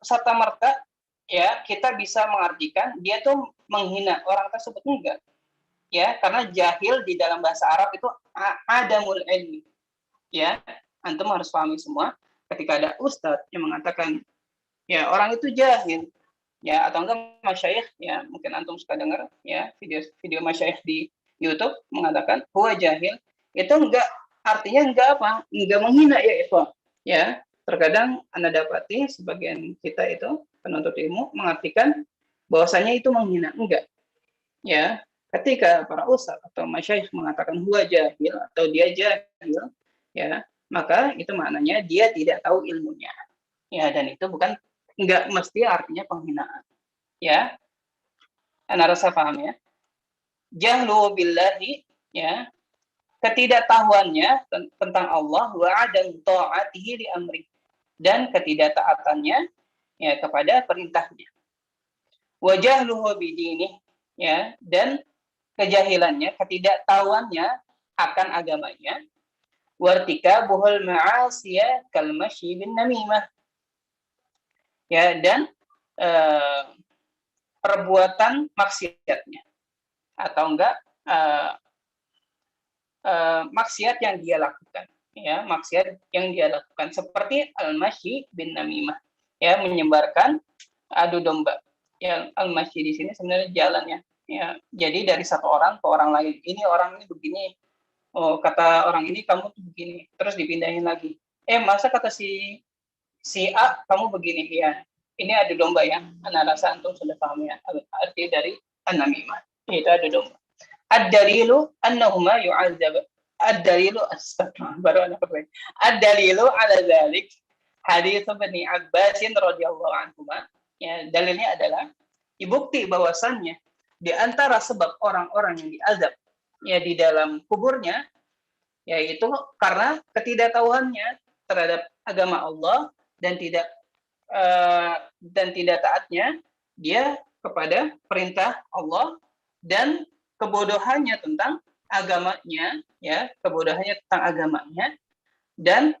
serta-merta ya kita bisa mengartikan dia tuh menghina orang tersebut, enggak. Ya, karena jahil di dalam bahasa Arab itu adamul ilmi. Ya, antum harus pahami semua ketika ada ustadz yang mengatakan ya orang itu jahil, ya, atau enggak masyayikh, ya, mungkin antum suka dengar ya video masyayikh di YouTube mengatakan huwa jahil, itu artinya enggak menghina, ya ikhwan. Ya, terkadang Anda dapati sebagian kita itu penuntut ilmu mengartikan bahwasanya itu menghina, enggak. Ya, ketika para ustadz atau masyayikh mengatakan huwa jahil atau dia jahil, ya, maka itu maknanya dia tidak tahu ilmunya. Ya, dan itu enggak mesti artinya penghinaan. Ya. Anda rasa paham ya? Jahlu billahi, ya, ketidaktahuannya tentang Allah, wa adam ta'atihi li amri, dan ketidaktaatannya ya kepada perintahnya. Wa jahluhu bidinih, ya, dan kejahilannya, ketidaktahuannya akan agamanya. Wartikabuhul ma'asiyah kal masyi bin namimah. Ya, dan perbuatan maksiatnya atau enggak maksiat yang dia lakukan, ya, maksiat yang dia lakukan seperti al-masyi bin namimah, ya, menyebarkan adu domba. Ya, al-masyi di sini sebenarnya jalan, ya. Ya, jadi dari satu orang ke orang lain, ini orang ini begini, oh kata orang ini kamu tuh begini, terus dipindahin lagi. Masa kata si A kamu begini, ya. Ini adu domba, ya. Anda rasa antum sudah paham ya arti dari an-namimah. Itu adu domba. Ad-dalilu annahuma yu'adzab. Ad-dalilu astagfirullah. Baru ada pertanyaan. Ad-dalilu ala dzalik. hadits Ibnu Abbas radhiyallahu anhu. Ya, dalilnya adalah bukti bahwasannya di antara sebab orang-orang yang diazab ya di dalam kuburnya yaitu karena ketidaktahuannya terhadap agama Allah dan tidak taatnya dia kepada perintah Allah dan kebodohannya tentang agamanya, ya, kebodohannya tentang agamanya, dan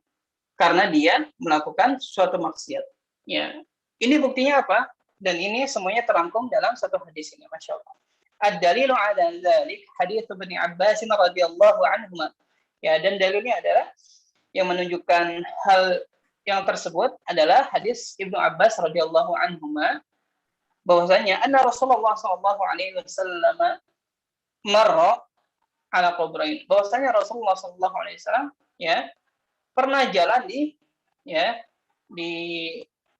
karena dia melakukan suatu maksiat. Ya, ini buktinya apa? Dan ini semuanya terangkum dalam satu hadis ini, masya Allah. Ad-dalilu ala dzalik hadits Ibnu Abbas radhiyallahu anhu. Ya, dan dalilnya adalah yang menunjukkan hal yang tersebut adalah hadis Ibnu Abbas radhiyallahu anhu bahwasanya anna Rasulullah sallallahu alaihi wasallam marra ala qubrain. Bahwasanya Rasulullah sallallahu alaihi wasallam ya pernah jalan di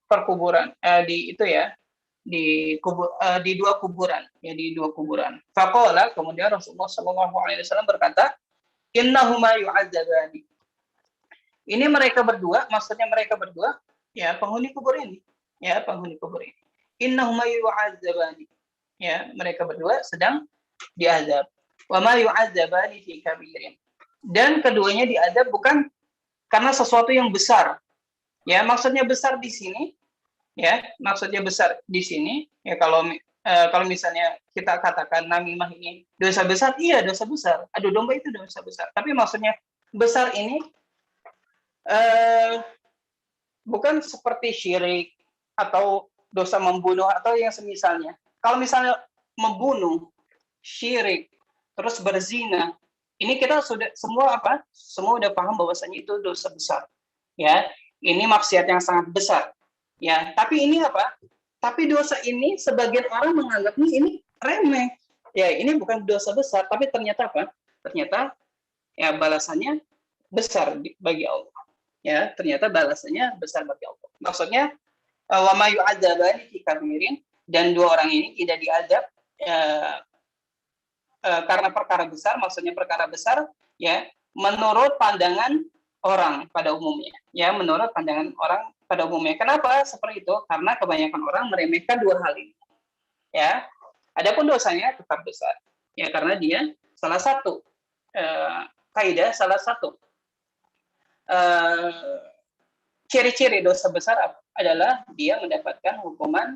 perkuburan di dua kuburan. Faqala, kemudian Rasulullah sallallahu alaihi wasallam berkata, innahuma yu'adzabani. Ini mereka berdua, maksudnya mereka berdua ya penghuni kubur ini. Ya, penghuni kubur ini. Innahuma yu'adzabani. Ya, mereka berdua sedang diazab. Wa ma yu'adzabani fi kabirin. Dan keduanya diazab bukan karena sesuatu yang besar. Ya, maksudnya besar di sini ya, maksudnya besar di sini ya kalau misalnya kita katakan namimah ini dosa besar, iya dosa besar. Adu domba itu dosa besar. Tapi maksudnya besar ini bukan seperti syirik atau dosa membunuh atau yang semisalnya. Kalau misalnya membunuh, syirik, terus berzina, ini kita sudah semua udah paham bahwasanya itu dosa besar. Ya, ini maksiat yang sangat besar. Ya, tapi ini apa? Tapi dosa ini sebagian orang menganggapnya ini remeh. Ya, ini bukan dosa besar, tapi ternyata apa? Ternyata ya balasannya besar bagi Allah. Ya, ternyata balasannya besar bagi Allah. Maksudnya wa ma yu'adzabani fi kabirin, dan dua orang ini tidak diazab karena perkara besar, maksudnya perkara besar ya menurut pandangan orang pada umumnya. Ya, menurut pandangan orang pada umumnya. Kenapa seperti itu? Karena kebanyakan orang meremehkan dua hal ini. Ya. Adapun dosanya tetap besar. Ya, karena dia salah satu kaidah, salah satu ciri-ciri dosa besar adalah dia mendapatkan hukuman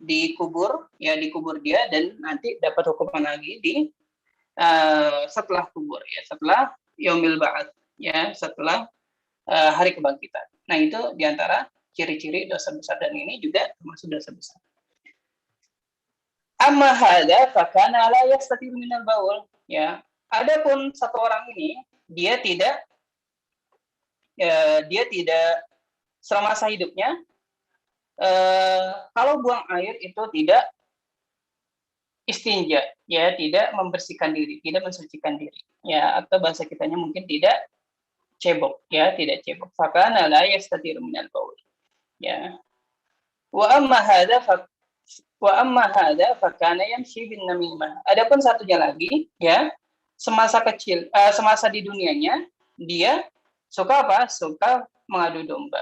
di kubur, ya di kubur dia, dan nanti dapat hukuman lagi di setelah kubur, ya setelah yaumil ba'ats, ya setelah hari kebangkitan. Nah, itu diantara ciri-ciri dosa besar, dan ini juga termasuk dosa besar. Amma hadza fa kana la yastati'u minal baul, ya. Adapun satu orang ini dia tidak selama masa hidupnya kalau buang air itu tidak istinja, ya tidak membersihkan diri, tidak mensucikan diri, ya, atau bahasa kitanya mungkin tidak cebok, ya tidak cebok. Fakana la yastatiru minal baul, ya. Wa amma hadza fakana yamshi bin namimah. Adapun satunya lagi, ya, semasa di dunianya dia suka apa? Suka mengadu domba.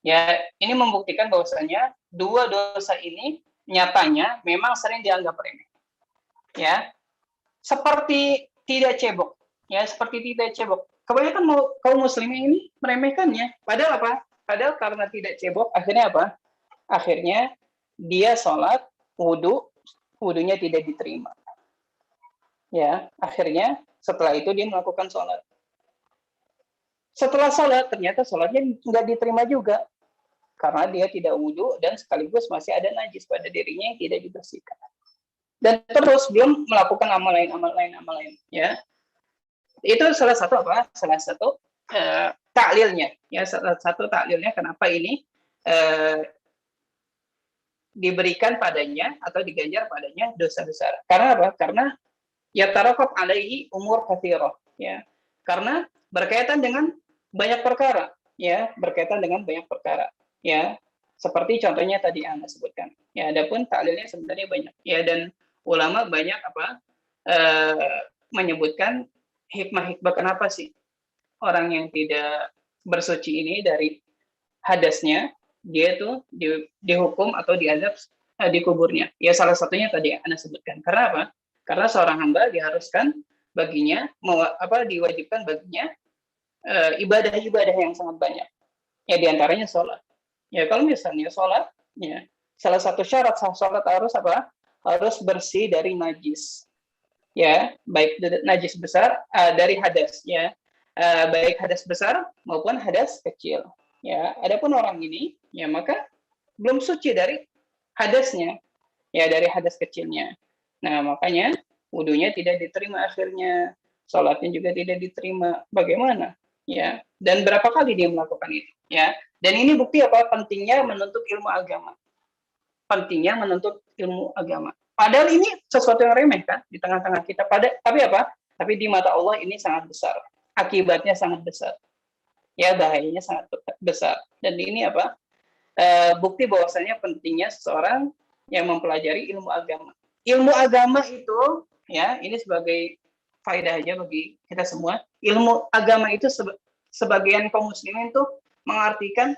Ya, ini membuktikan bahwasanya dua dosa ini nyatanya memang sering dianggap remeh. Ya. Seperti tidak cebok. Ya, seperti tidak cebok. Kebanyakan kaum muslimin ini meremehkannya. Padahal apa? Padahal karena tidak cebok, akhirnya apa? Akhirnya dia sholat, wudunya tidak diterima. Ya, akhirnya setelah itu dia melakukan sholat. Setelah sholat, ternyata sholatnya nggak diterima juga. Karena dia tidak wudu dan sekaligus masih ada najis pada dirinya yang tidak dibersihkan. Dan terus belum melakukan amal lain. Ya. Itu salah satu taklilnya. Ya, salah satu taklilnya kenapa ini diberikan padanya atau diganjar padanya dosa besar. Karena apa? Karena yatarakab alaihi umur katsirah, ya. Karena berkaitan dengan banyak perkara, ya, ya. Seperti contohnya tadi Anda sebutkan. Ya, adapun taklilnya sebenarnya banyak, ya, dan ulama banyak menyebutkan hikmah-hikmah kenapa sih orang yang tidak bersuci ini dari hadasnya, dia tuh dihukum atau diazab di kuburnya. Ya salah satunya tadi yang Anda sebutkan. Karena apa? Karena seorang hamba diharuskan baginya diwajibkan baginya ibadah-ibadah yang sangat banyak. Ya diantaranya sholat. Ya kalau misalnya sholat, ya salah satu syarat sah sholat harus apa? Harus bersih dari najis. Ya, baik najis besar dari hadas, ya. Baik hadas besar maupun hadas kecil. Ya, adapun orang ini, ya maka belum suci dari hadasnya, ya dari hadas kecilnya. Nah, makanya wudunya tidak diterima akhirnya, sholatnya juga tidak diterima. Bagaimana? Ya, dan berapa kali dia melakukan itu? Ya, dan ini bukti apa? Pentingnya menuntut ilmu agama. Pentingnya menuntut ilmu agama. Padahal ini sesuatu yang remeh kan di tengah-tengah kita. Tapi apa? Tapi di mata Allah ini sangat besar. Akibatnya sangat besar. Ya, bahayanya sangat besar. Dan ini apa? Bukti bahwasanya pentingnya seseorang yang mempelajari ilmu agama. Ilmu agama itu, ya, ini sebagai faedah aja bagi kita semua. Ilmu agama itu sebagian kaum muslimin itu mengartikan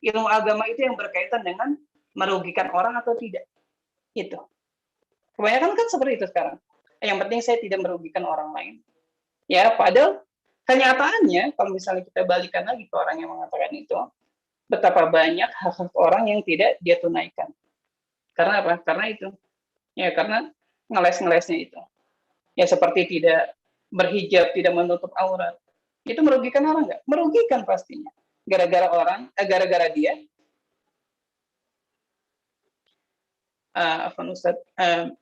ilmu agama itu yang berkaitan dengan merugikan orang atau tidak. Itu. Kebanyakan kan seperti itu sekarang. Yang penting saya tidak merugikan orang lain. Ya, padahal kenyataannya kalau misalnya kita balikan lagi ke orang yang mengatakan itu, betapa banyak hak-hak orang yang tidak dia tunaikan. Karena apa? Karena itu. Ya, karena ngeles-ngelesnya itu. Ya, seperti tidak berhijab, tidak menutup aurat. Itu merugikan orang nggak? Merugikan pastinya. Gara-gara dia Ustaz,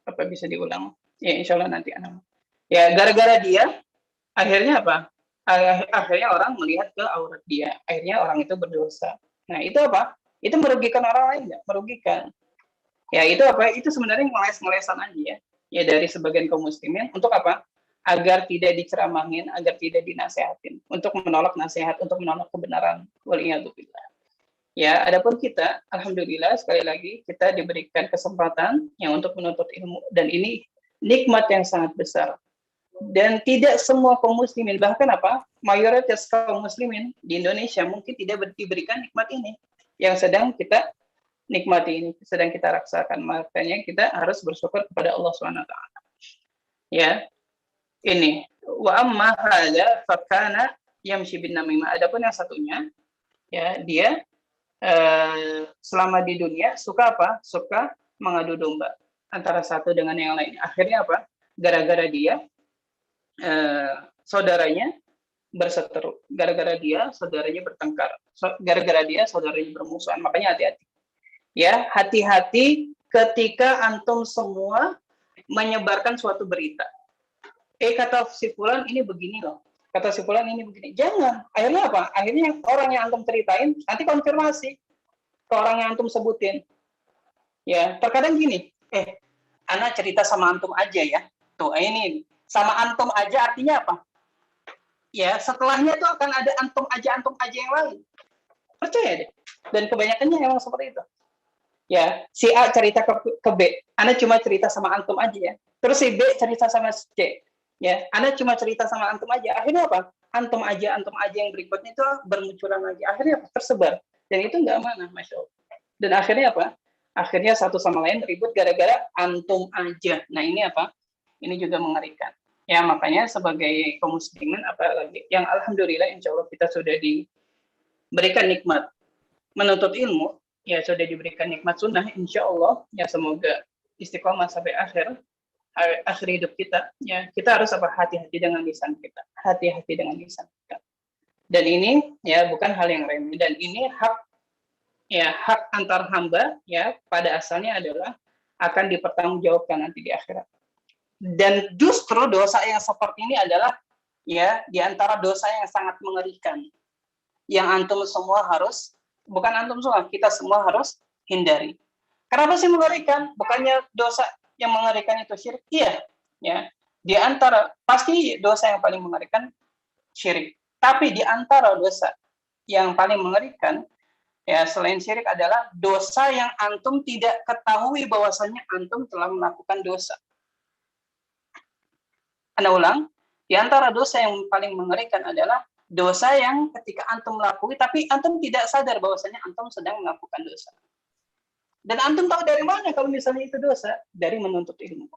apa bisa diulang? Ya, insya Allah nanti anak. Ya, gara-gara dia, akhirnya apa? Akhirnya orang melihat ke aurat dia. Akhirnya orang itu berdosa. Nah, itu apa? Itu merugikan orang lain nggak? Merugikan. Ya, itu apa? Itu sebenarnya ngeles-ngelesan aja ya. Ya, dari sebagian kaum muslimin. Untuk apa? Agar tidak diceramahin, agar tidak dinasehatin. Untuk menolak nasihat, untuk menolak kebenaran. Waliyadzubillah. Ya, adapun kita, alhamdulillah sekali lagi kita diberikan kesempatan yang untuk menuntut ilmu, dan ini nikmat yang sangat besar. Dan tidak semua kaum muslimin, bahkan apa? Mayoritas kaum muslimin di Indonesia mungkin tidak diberikan nikmat ini yang sedang kita nikmati ini, sedang kita rasakan. Makanya kita harus bersyukur kepada Allah SWT. Ya. Ini wa amma hadza fakana yamshi bin namimah. Adapun yang satunya, ya, dia selama di dunia suka apa? Suka mengadu domba antara satu dengan yang lain. Akhirnya apa? Gara-gara dia saudaranya berseteru, gara-gara dia saudaranya bertengkar, gara-gara dia saudaranya bermusuhan. Makanya hati-hati. Ya, hati-hati ketika antum semua menyebarkan suatu berita. Kata si fulan ini begini loh. Kata si fulan ini begini. Jangan. Akhirnya apa? Akhirnya orang yang antum ceritain nanti konfirmasi ke orang yang antum sebutin. Ya, terkadang gini. Ana cerita sama antum aja ya. Tuh, ini sama antum aja artinya apa? Ya, setelahnya tuh akan ada antum aja yang lain. Percaya deh. Dan kebanyakannya memang seperti itu. Ya, si A cerita ke B. Ana cuma cerita sama antum aja ya. Terus si B cerita sama si C. Ya, Anda cuma cerita sama antum aja. Akhirnya apa? Antum aja yang berikutnya itu bermunculan lagi. Akhirnya apa? Tersebar. Dan itu nggak amanah, Masya Allah. Dan akhirnya apa? Akhirnya satu sama lain ribut gara-gara antum aja. Nah, ini apa? Ini juga mengerikan. Ya, makanya sebagai kaum muslimin, apalagi yang alhamdulillah insya Allah kita sudah diberikan nikmat menuntut ilmu, ya sudah diberikan nikmat sunnah, insya Allah, ya semoga istiqomah sampai akhir hidup kita, ya kita harus apa? Hati-hati dengan lisan kita, hati-hati dengan lisan kita. Dan ini ya bukan hal yang remeh, dan ini hak antar hamba ya pada asalnya adalah akan dipertanggungjawabkan nanti di akhirat. Dan justru dosa yang seperti ini adalah ya di antara dosa yang sangat mengerikan, yang antum semua harus, bukan antum semua, kita semua harus hindari. Kenapa sih mengerikan? Bukannya dosa yang mengerikan itu syirik? Iya, ya. Di antara pasti dosa yang paling mengerikan syirik. Tapi di antara dosa yang paling mengerikan ya selain syirik adalah dosa yang antum tidak ketahui bahwasanya antum telah melakukan dosa. Anda ulang, di antara dosa yang paling mengerikan adalah dosa yang ketika antum melakui, tapi antum tidak sadar bahwasanya antum sedang melakukan dosa. Dan antum tahu dari mana kalau misalnya itu dosa? Dari menuntut ilmu.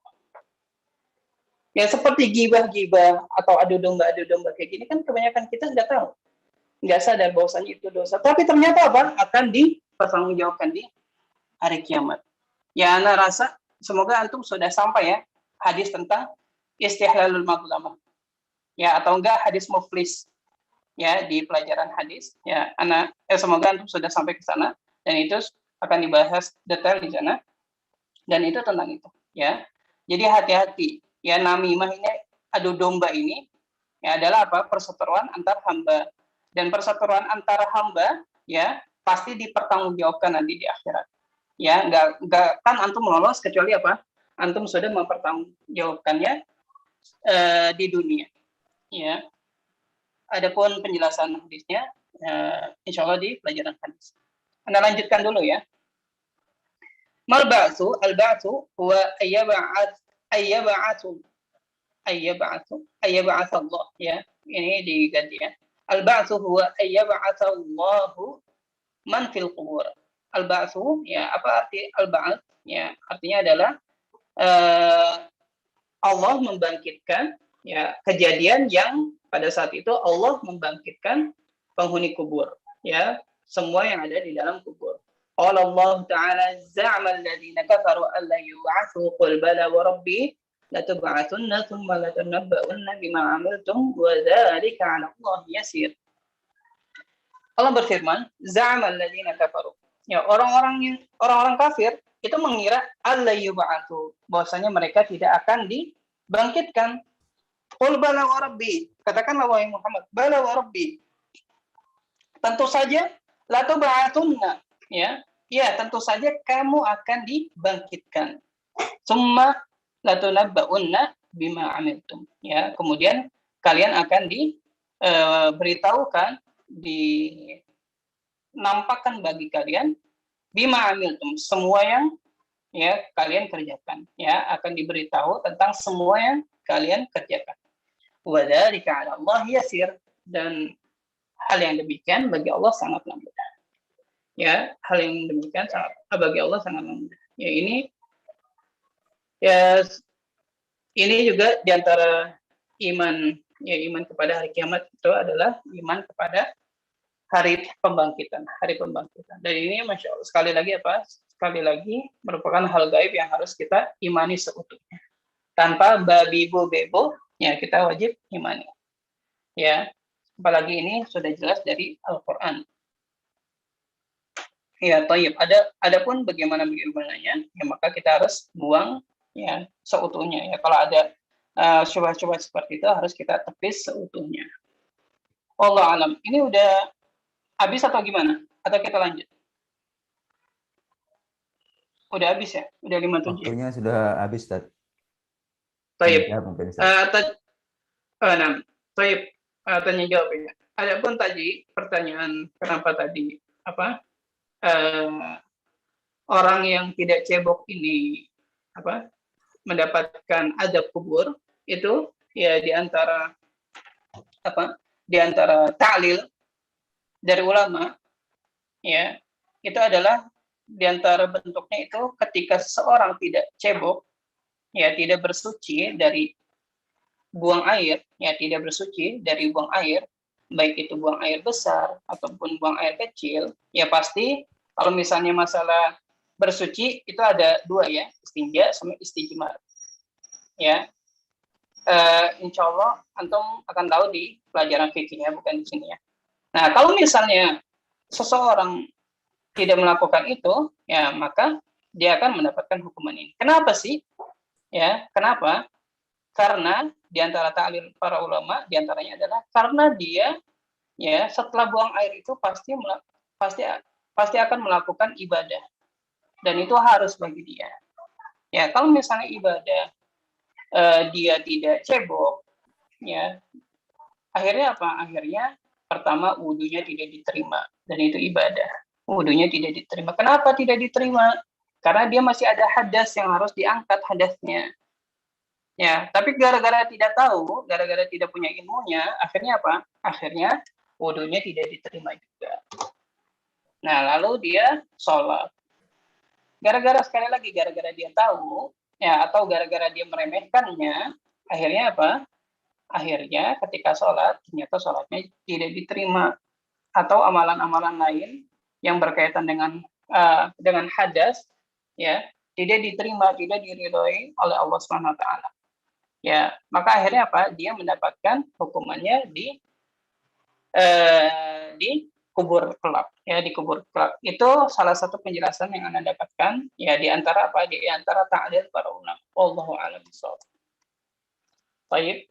Ya seperti gibah-gibah atau adu domba kayak gini kan kebanyakan kita nggak tahu. Nggak sadar bahwasanya itu dosa. Tapi ternyata apa? Akan dipertanggungjawabkan di hari kiamat. Ya, ana rasa semoga antum sudah sampai ya hadis tentang istihlalul madlamah. Ya, atau enggak hadis muflis. Ya, di pelajaran hadis. Ya, semoga antum sudah sampai ke sana dan itu akan dibahas detail di sana. Dan itu tentang itu, ya. Jadi hati-hati. Ya, namimah ini, adu domba ini ya adalah apa? Perseteruan antar hamba. Dan perseteruan antara hamba ya pasti dipertanggungjawabkan nanti di akhirat. Ya, enggak kan antum lolos kecuali apa? Antum sudah mempertanggungjawabkannya di dunia. Ya. Adapun penjelasan hadisnya insya Allah di pelajaran hadis. Anda lanjutkan dulu ya. Mal ba'tsu al-ba'tsu huwa ayyab'atsu Allah ya. Ini diganti ya. Al-ba'tsu huwa ayyab'atsa Allahu man fil qubur. Al-ba'tsu ya apa arti al-ba'ts? Ya, artinya adalah Allah membangkitkan ya kejadian yang pada saat itu Allah membangkitkan penghuni kubur ya, semua yang ada di dalam kubur. Allah Ta'ala za'ama alladhina kafaru an la yub'atsu qul bala wa rabbi latub'atsunna thumma latunabba'unna bima 'amiltum wa dzalika 'ala Allah yasir. Allah berfirman, za'ama alladhina kafaru. Ya, orang-orang kafir itu mengira alla yub'atsu, bahwasanya mereka tidak akan dibangkitkan. Qul bala wa rabbi, katakanlah wahai Muhammad, bala wa rabbi. Tentu saja latub'atsunna, ya. Ya, tentu saja kamu akan dibangkitkan. Summa latunabba'unna bima 'amiltum. Ya, kemudian kalian akan diberitahukan, dinampakkan bagi kalian bima 'amiltum, semua yang ya kalian kerjakan. Ya, akan diberitahu tentang semua yang kalian kerjakan. Wa dzalika 'ala Allah yasir, dan hal yang demikian bagi Allah sangatlah mudah. Ya, hal yang demikian bagi Allah sangatlah mudah. Ya, ini juga diantara iman kepada hari kiamat itu adalah iman kepada hari pembangkitan. Dan ini Masya Allah, sekali lagi merupakan hal gaib yang harus kita imani seutuhnya. Tanpa babi bebo, ya kita wajib imani. Ya, apalagi ini sudah jelas dari Al-Qur'an. Ya, thayyib. Adapun bagaimananya, ya maka kita harus buang ya seutuhnya ya. Kalau ada syubhat-syubhat seperti itu harus kita tepis seutuhnya. Wallahu alam. Ini udah habis atau gimana? Atau kita lanjut? Udah habis ya? Udah 57. Waktunya sudah habis, Ustaz. Thayyib. Thayyib. Tanya jawab ya. Adapun tadi pertanyaan kenapa tadi orang yang tidak cebok ini mendapatkan azab kubur itu ya diantara ta'lil dari ulama ya, itu adalah diantara bentuknya itu ketika seseorang tidak cebok ya, tidak bersuci dari buang air ya, buang air, baik itu buang air besar ataupun buang air kecil ya, pasti kalau misalnya masalah bersuci itu ada dua ya, istinja sama istijmar ya. Insya Allah antum akan tahu di pelajaran fikih ya, bukan di sini ya. Nah, kalau misalnya seseorang tidak melakukan itu ya, maka dia akan mendapatkan hukuman ini. Kenapa sih ya? Kenapa? Karena diantara ta'lil para ulama diantaranya adalah karena dia ya setelah buang air itu pasti akan melakukan ibadah, dan itu harus bagi dia. Ya, kalau misalnya ibadah dia tidak cebok, ya akhirnya apa? Akhirnya pertama wudunya tidak diterima, dan itu ibadah. Wudunya tidak diterima. Kenapa tidak diterima? Karena dia masih ada hadas yang harus diangkat hadasnya. Ya, tapi gara-gara tidak tahu, gara-gara tidak punya ilmunya, akhirnya apa? Akhirnya wudunya tidak diterima juga. Nah, lalu dia sholat. Gara-gara sekali lagi, gara-gara dia tahu, ya, atau gara-gara dia meremehkannya, akhirnya apa? Akhirnya ketika sholat, ternyata sholatnya tidak diterima. Atau amalan-amalan lain yang berkaitan dengan hadas, ya, tidak diterima, tidak diridhoi oleh Allah Subhanahu wa taala. Ya, maka akhirnya apa? Dia mendapatkan hukumannya kubur kelak, ya, di kubur kelak. Itu salah satu penjelasan yang Anda dapatkan, ya, di antara apa? Di antara ta'lil para ulama. Wallahu a'lam bishawab. Baik.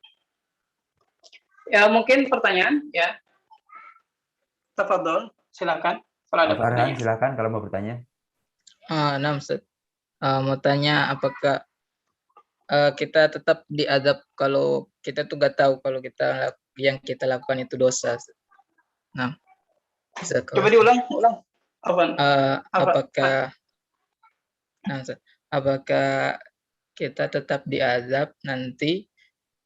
Ya, mungkin pertanyaan, ya. Tafadhol, silakan. Kalau ada Farhan, pertanyaan. silakan kalau mau bertanya. Nah, Ustaz. Mau tanya apakah kita tetap diadab kalau kita tuh gak tahu kalau yang kita lakukan itu dosa. Nah, Coba diulang. Apakah kita tetap diadab nanti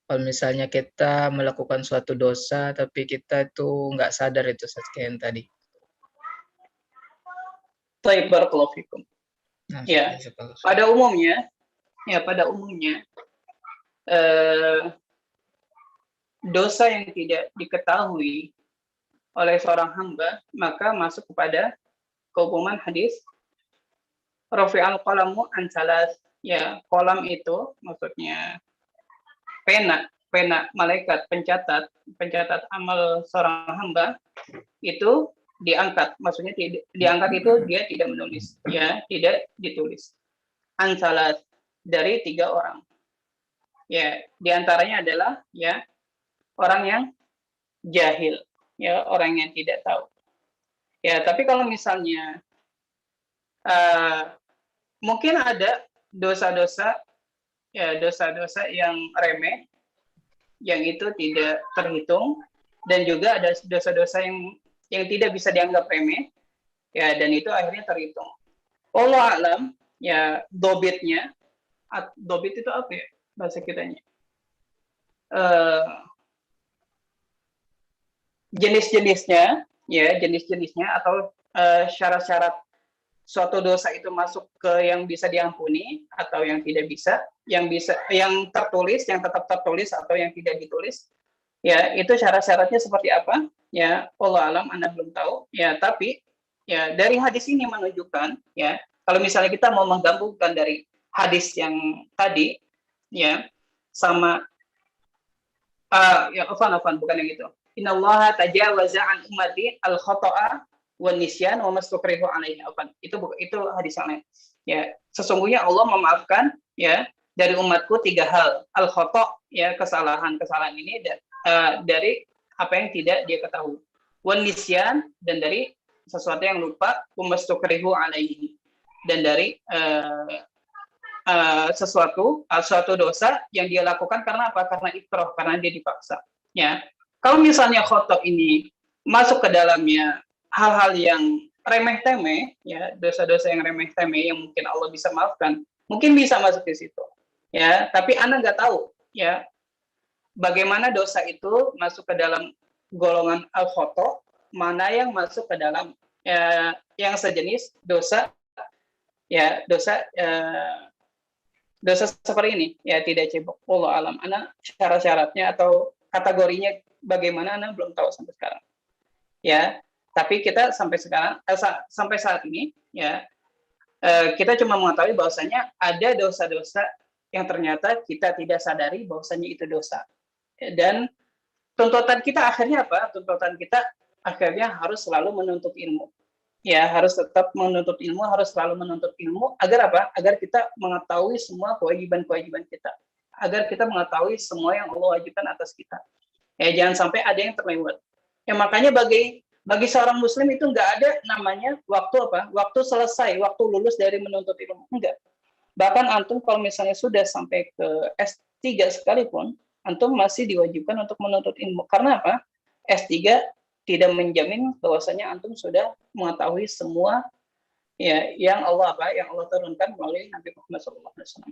kalau misalnya kita melakukan suatu dosa tapi kita itu nggak sadar itu sekian tadi. Baik, barakallahu fikum. Nah, Ya, pada umumnya dosa yang tidak diketahui oleh seorang hamba maka masuk kepada keumuman hadis rafi'al qalamu an salas. Ya, kolam itu maksudnya pena malaikat pencatat amal seorang hamba itu diangkat. Maksudnya diangkat itu dia tidak menulis, ya, tidak ditulis. An salas, dari 3 orang. Ya, diantaranya adalah, ya, orang yang jahil, ya, orang yang tidak tahu. Ya, tapi kalau misalnya mungkin ada dosa-dosa, ya, dosa-dosa yang remeh, yang itu tidak terhitung, dan juga ada dosa-dosa yang tidak bisa dianggap remeh, ya, dan itu akhirnya terhitung. Allah alam, ya, dobitnya, dobit itu apa ya bahasa kitanya? Jenis-jenisnya, ya, jenis-jenisnya atau syarat-syarat suatu dosa itu masuk ke yang bisa diampuni atau yang tidak bisa, yang tertulis, yang tetap tertulis atau yang tidak ditulis, ya, itu syarat-syaratnya seperti apa? Ya, Allah alam, Anda belum tahu, ya, tapi ya dari hadis ini menunjukkan, ya, kalau misalnya kita mau menggabungkan dari hadis yang tadi, ya, sama ya, bukan yang itu. Innallaha tajawaza an ummati al-khata'a wan nisyan wa mastukrihu alaihi. Itu hadis yang lain. Ya, sesungguhnya Allah memaafkan, ya, dari umatku 3 hal. Al-khata', ya, kesalahan ini dari apa yang tidak dia ketahui. Wan nisyan, dan dari sesuatu yang lupa, wa mastukrihu alaihi, dan dari suatu dosa yang dia lakukan karena apa? Karena ikrah, karena dia dipaksa. Ya, kalau misalnya khotok ini masuk ke dalamnya hal-hal yang remeh-temeh, ya, dosa-dosa yang remeh-temeh yang mungkin Allah bisa maafkan, mungkin bisa masuk di situ. Ya, tapi Anda nggak tahu, ya, bagaimana dosa itu masuk ke dalam golongan al-khotok, mana yang masuk ke dalam yang sejenis dosa, ya, dosa seperti ini, ya, tidak cebok. Allah alam, Anda syarat-syaratnya atau kategorinya bagaimana Anda belum tahu sampai sekarang. Ya, tapi kita sampai saat ini, ya, kita cuma mengetahui bahwasanya ada dosa-dosa yang ternyata kita tidak sadari bahwasanya itu dosa. Dan tuntutan kita akhirnya apa? Tuntutan kita akhirnya harus selalu menuntut ilmu. Ya, harus tetap menuntut ilmu, harus selalu menuntut ilmu agar apa? Agar kita mengetahui semua kewajiban-kewajiban kita. Agar kita mengetahui semua yang Allah wajibkan atas kita. Ya, jangan sampai ada yang terlewat. Ya, makanya bagi seorang muslim itu nggak ada namanya waktu selesai, waktu lulus dari menuntut ilmu. Enggak. Bahkan antum kalau misalnya sudah sampai ke S3 sekalipun, antum masih diwajibkan untuk menuntut ilmu. Karena apa? S3 tidak menjamin bahwasanya antum sudah mengetahui semua, ya, yang Allah turunkan melalui Nabi Muhammad SAW.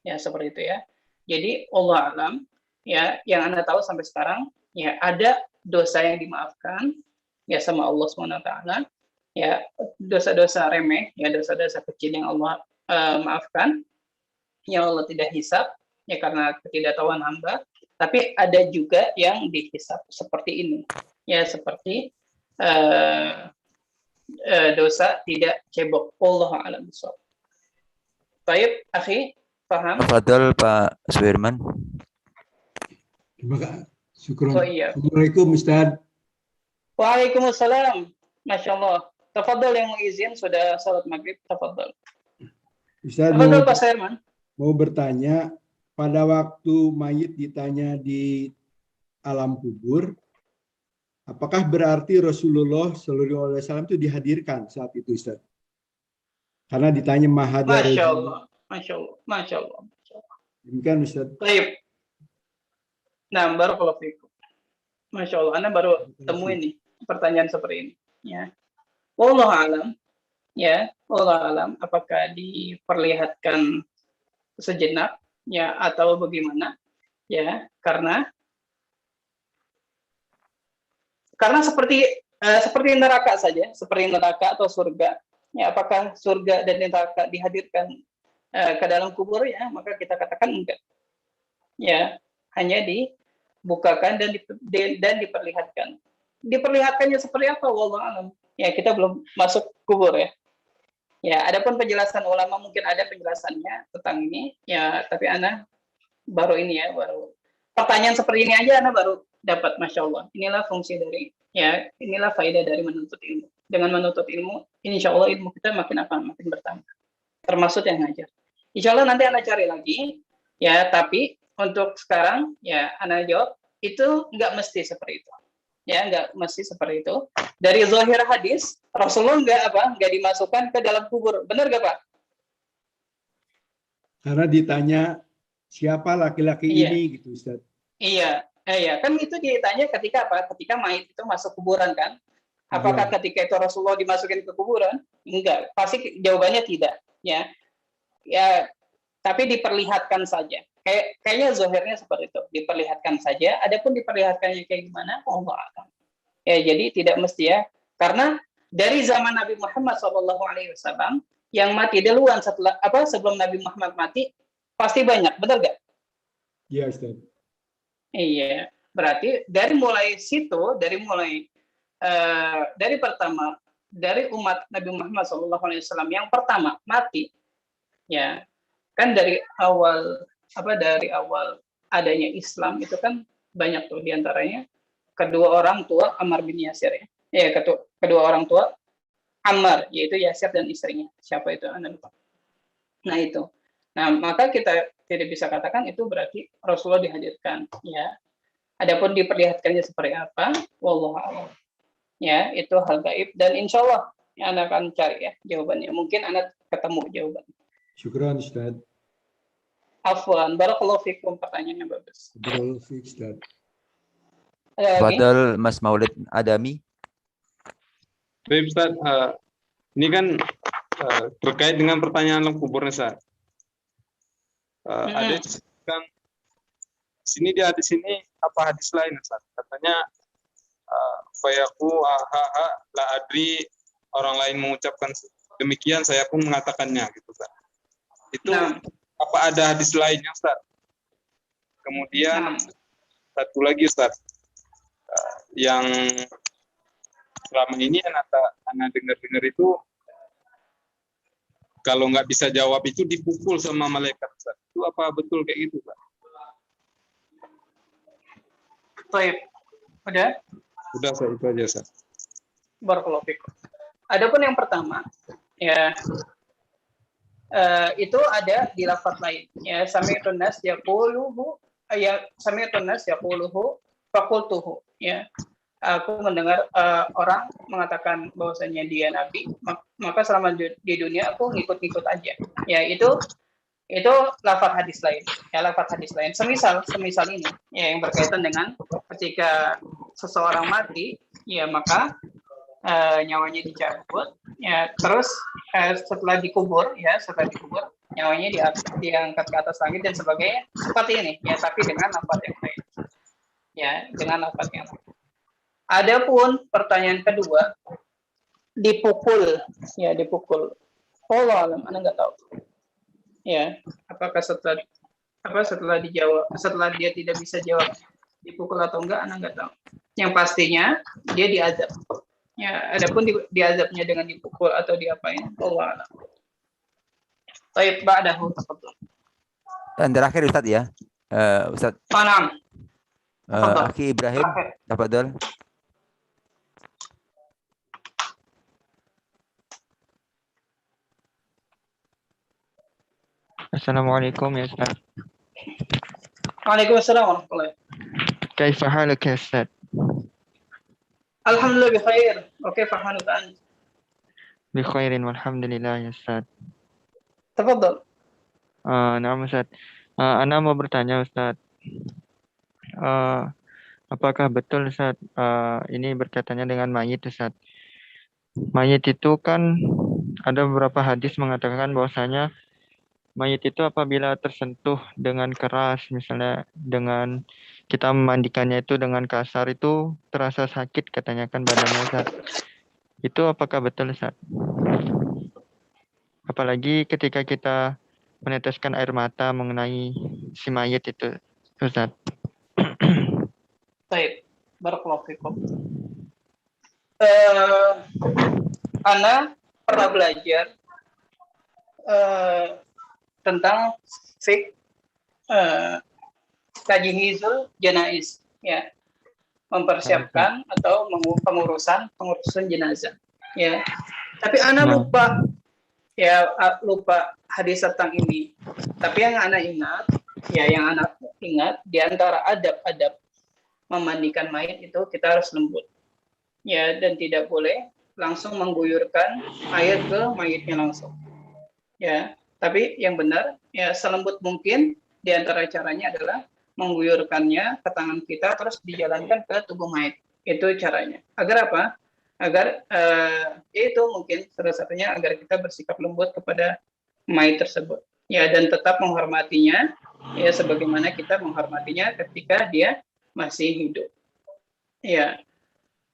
Ya, seperti itu, ya. Jadi Allah alam, ya, yang Anda tahu sampai sekarang, ya, ada dosa yang dimaafkan ya sama Allah SWT, ya, dosa-dosa remeh, ya, dosa-dosa kecil yang Allah maafkan, yang Allah tidak hisab, ya, karena ketidaktahuan hamba. Tapi ada juga yang dihisab seperti ini, ya, seperti dosa tidak cebok. Allah a'lam bishawab. Baik, akhi, paham? Tafadhol Pak Suherman. Terima kasih. Syukron. Oh iya. Assalamualaikum Ustaz. Waalaikumsalam. Masya Allah. Tafadhol yang mau izin sudah salat maghrib. Tafadhol. Ustaz Tafadhol Pak Suherman. mau bertanya, pada waktu mayit ditanya di alam kubur, apakah berarti Rasulullah Shallallahu Alaihi Wasallam itu dihadirkan saat itu, Ustaz? Karena ditanya mahadar. Masya Allah. Masya Allah. Masya Allah. Demikian, Ustaz. Baik. Nah, barakallahu fiikum. Masya Allah, Anda baru temuin nih pertanyaan seperti ini. Ya, wallahu alam. Ya, wallahu alam. Apakah diperlihatkan sejenak, ya, atau bagaimana? Ya, karena seperti neraka saja, seperti neraka atau surga. Ya, apakah surga dan neraka dihadirkan ke dalam kubur? Ya, maka kita katakan enggak. Ya, hanya dibukakan dan diperlihatkan. Diperlihatkannya seperti apa? Wallahu a'lam. Ya, kita belum masuk kubur ya. Ya, adapun penjelasan ulama mungkin ada penjelasannya tentang ini. Ya, tapi Ana baru ini ya, baru pertanyaan seperti ini aja Ana baru dapat, Masya Allah. Inilah fungsi dari, ya, inilah faedah dari menuntut ilmu. Dengan menuntut ilmu, insya Allah ilmu kita makin bertambah. Termasuk yang ngajar. Insya Allah nanti Ana cari lagi. Ya, tapi untuk sekarang, ya, Ana jawab, itu nggak mesti seperti itu. Ya, nggak mesti seperti itu. Dari zahir hadis, Rasulullah nggak dimasukkan ke dalam kubur. Benar nggak, Pak? Karena ditanya siapa laki-laki ini, gitu, Ustaz. Iya, kan itu ditanya ketika apa? Ketika mayit itu masuk kuburan kan? Apakah ketika itu Rasulullah dimasukin ke kuburan? Enggak, pasti jawabannya tidak. Ya, tapi diperlihatkan saja. Kayaknya zahirnya seperti itu, diperlihatkan saja. Adapun diperlihatkannya kayak gimana? Allah a'lam. Ya, jadi tidak mesti ya, karena dari zaman Nabi Muhammad SAW yang mati duluan sebelum Nabi Muhammad mati pasti banyak, benar nggak? Iya, Ustaz. Iya, berarti dari pertama dari umat Nabi Muhammad SAW yang pertama mati, ya kan dari awal adanya Islam itu kan banyak tuh diantaranya kedua orang tua Ammar bin Yasir ya, kedua orang tua Ammar, yaitu Yasir dan istrinya. Siapa itu? Anda lupa. Nah itu. Nah maka kita tidak bisa katakan itu berarti Rasulullah dihadirkan. Ya. Adapun diperlihatkannya seperti apa, wallahu a'lam. Ya, itu hal gaib dan insya Allah ya, Anda akan cari ya jawabannya. Mungkin Anda ketemu jawabannya. Syukran, Ustaz. Afwan, barakallahu fikum, pertanyaannya bagus. Barakallahu fiik, Ustaz. Fadal Mas Maulid Adami. Baik, Ustaz. Ini kan terkait dengan pertanyaan alam kubur, Ustaz. Ada kan sini di hadis ini apa hadis lain, Ustaz? Katanya fayaku la adri, orang lain mengucapkan demikian, saya pun mengatakannya gitu, Ustaz. Itu apa ada hadis lainnya, Ustaz? Kemudian satu lagi, Ustaz, yang selama ini anak dengar itu kalau nggak bisa jawab itu dipukul sama malaikat, Ustaz. Itu apa betul kayak gitu, Pak? Baik. Udah? Udah, Ustaz, itu aja, Ustaz. Barakallahu fikum. Adapun yang pertama, ya itu ada di lafaz lain. Ya, sami'tun nas yaquluhu, ya sami'tun nas yaquluhu faqultuhu. Ya. Aku mendengar orang mengatakan bahwasanya dia nabi, maka selama di dunia aku ngikut-ngikut aja. Ya, itu lafaz hadis lain. Ya, lafaz hadis lain. Semisal ini ya, yang berkaitan dengan ketika seseorang mati, ya maka nyawanya dicabut, ya terus setelah dikubur nyawanya diangkat ke atas langit dan sebagainya, seperti ini ya, tapi dengan lafaz yang lain ya, dengan lafaz yang lain. Adapun pertanyaan kedua, dipukul ya, dipukul, Allah alam, Anda nggak tahu ya, apakah setelah dijawab, setelah dia tidak bisa jawab dipukul atau enggak, Anda nggak tahu. Yang pastinya dia diazab ya, adapun diazabnya dengan dipukul atau diapain, Allah alam. Baik, ba'dahu tafadhol. Dan terakhir Ustaz ya. Ustaz. Naam. Akhi Ibrahim, tafadhol. Assalamualaikum ya Ustaz. Waalaikumsalam warahmatullahi. Kaifa haluka ya Ustaz? Alhamdulillah bikhair. Oke, fahamuka anta? Bi khairin walhamdulillah ya Ustaz. Tafadhol. Nah Ustaz, Ana mau bertanya Ustaz. Apakah betul Ustaz, ini berkaitannya dengan mayit Ustaz. Mayit itu kan ada beberapa hadis mengatakan bahwasanya mayit itu apabila tersentuh dengan keras, misalnya dengan kita memandikannya itu dengan kasar, itu terasa sakit katanya kan badannya Ustaz. Itu apakah betul Ustaz? Apalagi ketika kita meneteskan air mata mengenai si mayit itu Ustaz. Baik, barakallahu fikum. Ana pernah belajar tentang fiqh tajhizul janaiz ya, mempersiapkan atau pengurusan jenazah ya. Tapi ana lupa hadis tentang ini. Tapi yang ana ingat di antara adab-adab memandikan mayit itu kita harus lembut ya, dan tidak boleh langsung mengguyurkan air ke mayitnya langsung ya. Tapi yang benar ya, selembut mungkin. Di antara caranya adalah mengguyurkannya ke tangan kita terus dijalankan ke tubuh mayit. Itu caranya. Agar apa? Agar itu mungkin salah satunya agar kita bersikap lembut kepada mayit tersebut ya, dan tetap menghormatinya ya sebagaimana kita menghormatinya ketika dia masih hidup ya.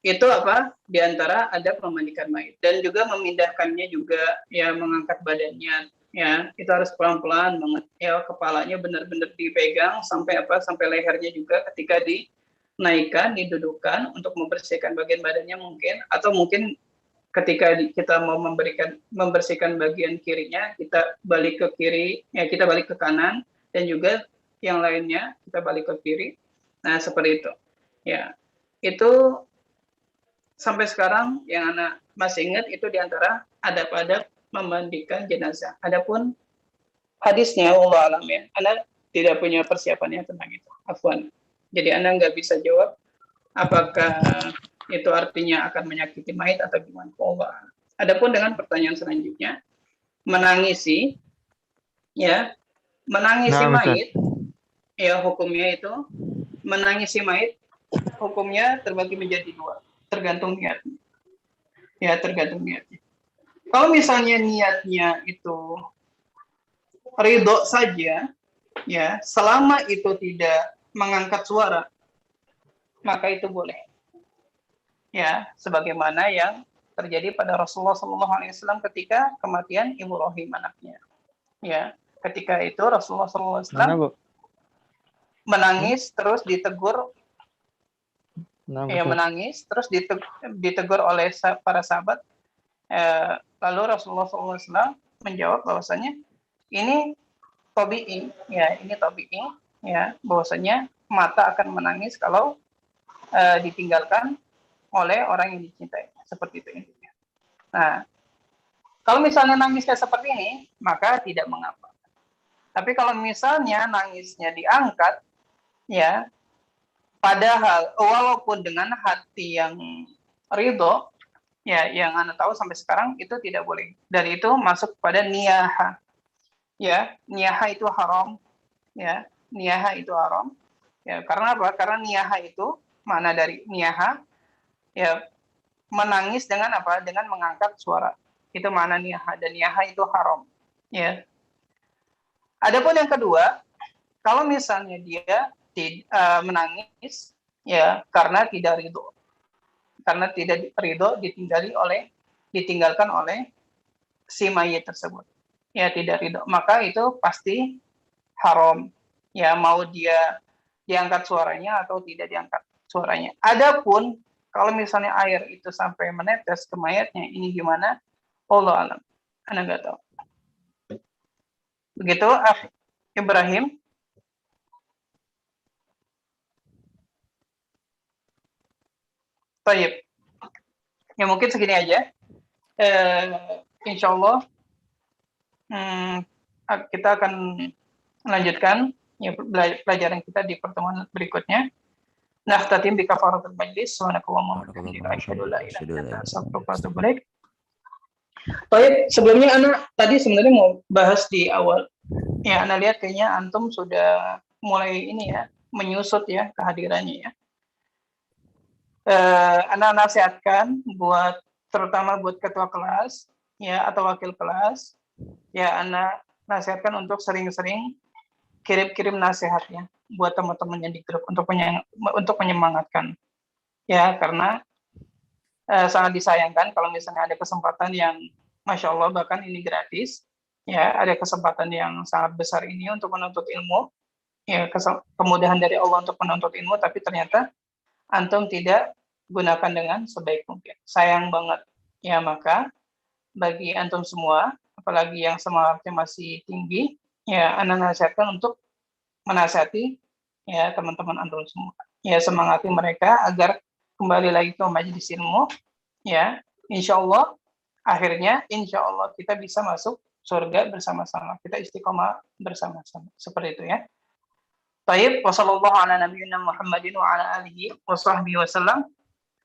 Itu apa? Di antara adab memandikan mayit. Dan juga memindahkannya juga ya, mengangkat badannya ya, itu harus pelan-pelan banget ya, kepalanya benar-benar dipegang sampai lehernya juga ketika dinaikkan, didudukkan untuk membersihkan bagian badannya mungkin, atau mungkin ketika kita mau membersihkan bagian kirinya, kita balik ke kiri ya, kita balik ke kanan, dan juga yang lainnya kita balik ke kiri. Nah, seperti itu ya. Itu sampai sekarang yang anak masih ingat, itu diantara adab-adab memandikan jenazah. Adapun hadisnya, Allah alam ya, Anda tidak punya persiapannya tentang itu. Afwan. Jadi Anda nggak bisa jawab apakah itu artinya akan menyakiti mayit atau gimana. Allah. Adapun dengan pertanyaan selanjutnya, menangisi mayit, ya hukumnya itu menangisi mayit, hukumnya terbagi menjadi dua, tergantung niatnya. Ya, tergantung niatnya. Kalau misalnya niatnya itu ridho saja, ya, selama itu tidak mengangkat suara, maka itu boleh. Ya, sebagaimana yang terjadi pada Rasulullah SAW ketika kematian Ibrahim anaknya. Ya, ketika itu Rasulullah SAW menangis terus ditegur. Ya, menangis terus ditegur oleh para sahabat. Lalu Rasulullah SAW menjawab bahwasanya ini tabi'i, ya, bahwasanya mata akan menangis kalau ditinggalkan oleh orang yang dicintai, seperti itu intinya. Nah, kalau misalnya nangisnya seperti ini, maka tidak mengapa. Tapi kalau misalnya nangisnya diangkat, ya, padahal walaupun dengan hati yang ridho, ya, yang Anda tahu sampai sekarang itu tidak boleh. Dan itu masuk pada niyaha. Ya, niyaha itu haram. Ya, niyaha itu haram. Ya, karena apa? Karena niyaha itu, makna dari niyaha, ya, menangis dengan apa? Dengan mengangkat suara. Itu makna niyaha, dan niyaha itu haram. Ya. Adapun yang kedua, kalau misalnya dia menangis ya karena tidak ridho, ditinggalkan oleh si mayit tersebut, ya tidak ridho, maka itu pasti haram, ya mau dia diangkat suaranya atau tidak diangkat suaranya. Adapun kalau misalnya air itu sampai menetes ke mayatnya, ini gimana? Allah alam, Anda nggak tahu. Begitu, Ibrahim. Baik. Ya mungkin segini aja. Insya Allah kita akan melanjutkan ya, pelajaran kita di pertemuan berikutnya. Naftatim bi kafaratul majlis. Subhanakallahumma wa bihamdika asyhadu an la ilaha illa anta astaghfiruka wa atubu ilaik. Baik, sebelumnya Ana tadi sebenarnya mau bahas di awal. Ya, Ana lihat kayaknya antum sudah mulai ini ya, menyusut ya kehadirannya ya. Ana nasihatkan terutama buat ketua kelas ya atau wakil kelas ya, Ana nasihatkan untuk sering-sering kirim nasihatnya buat teman-teman yang di grup untuk menyemangatkan ya, karena sangat disayangkan kalau misalnya ada kesempatan yang Masya Allah bahkan ini gratis ya, ada kesempatan yang sangat besar ini untuk menuntut ilmu ya, kemudahan dari Allah untuk menuntut ilmu, tapi ternyata antum tidak gunakan dengan sebaik mungkin. Sayang banget ya. Maka bagi antum semua, apalagi yang semangatnya masih tinggi ya, Ana nasihatkan untuk menasihati ya teman-teman antum semua ya, semangati mereka agar kembali lagi ke majelis ilmu ya. Insya Allah akhirnya insya Allah kita bisa masuk surga bersama-sama, kita istiqomah bersama-sama, seperti itu ya. Baik, wassallallahu ala nabiyyina Muhammadin wa ala alihi wa sahbihi wasallam.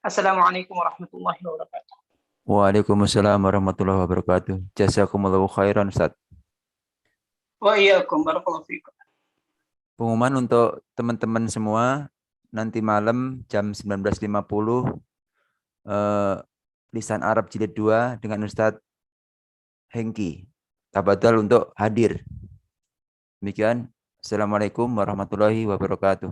Assalamualaikum warahmatullahi wabarakatuh. Waalaikumsalam warahmatullahi wabarakatuh. Jazakumullahu khairan, Ustaz. Wa iyyakum, barakallahu fiikum. Pengumuman untuk teman-teman semua, nanti malam jam 19.50 Lisan Arab Jilid 2 dengan Ustadz Hengki. Tabadal untuk hadir. Demikian. Assalamualaikum warahmatullahi wabarakatuh.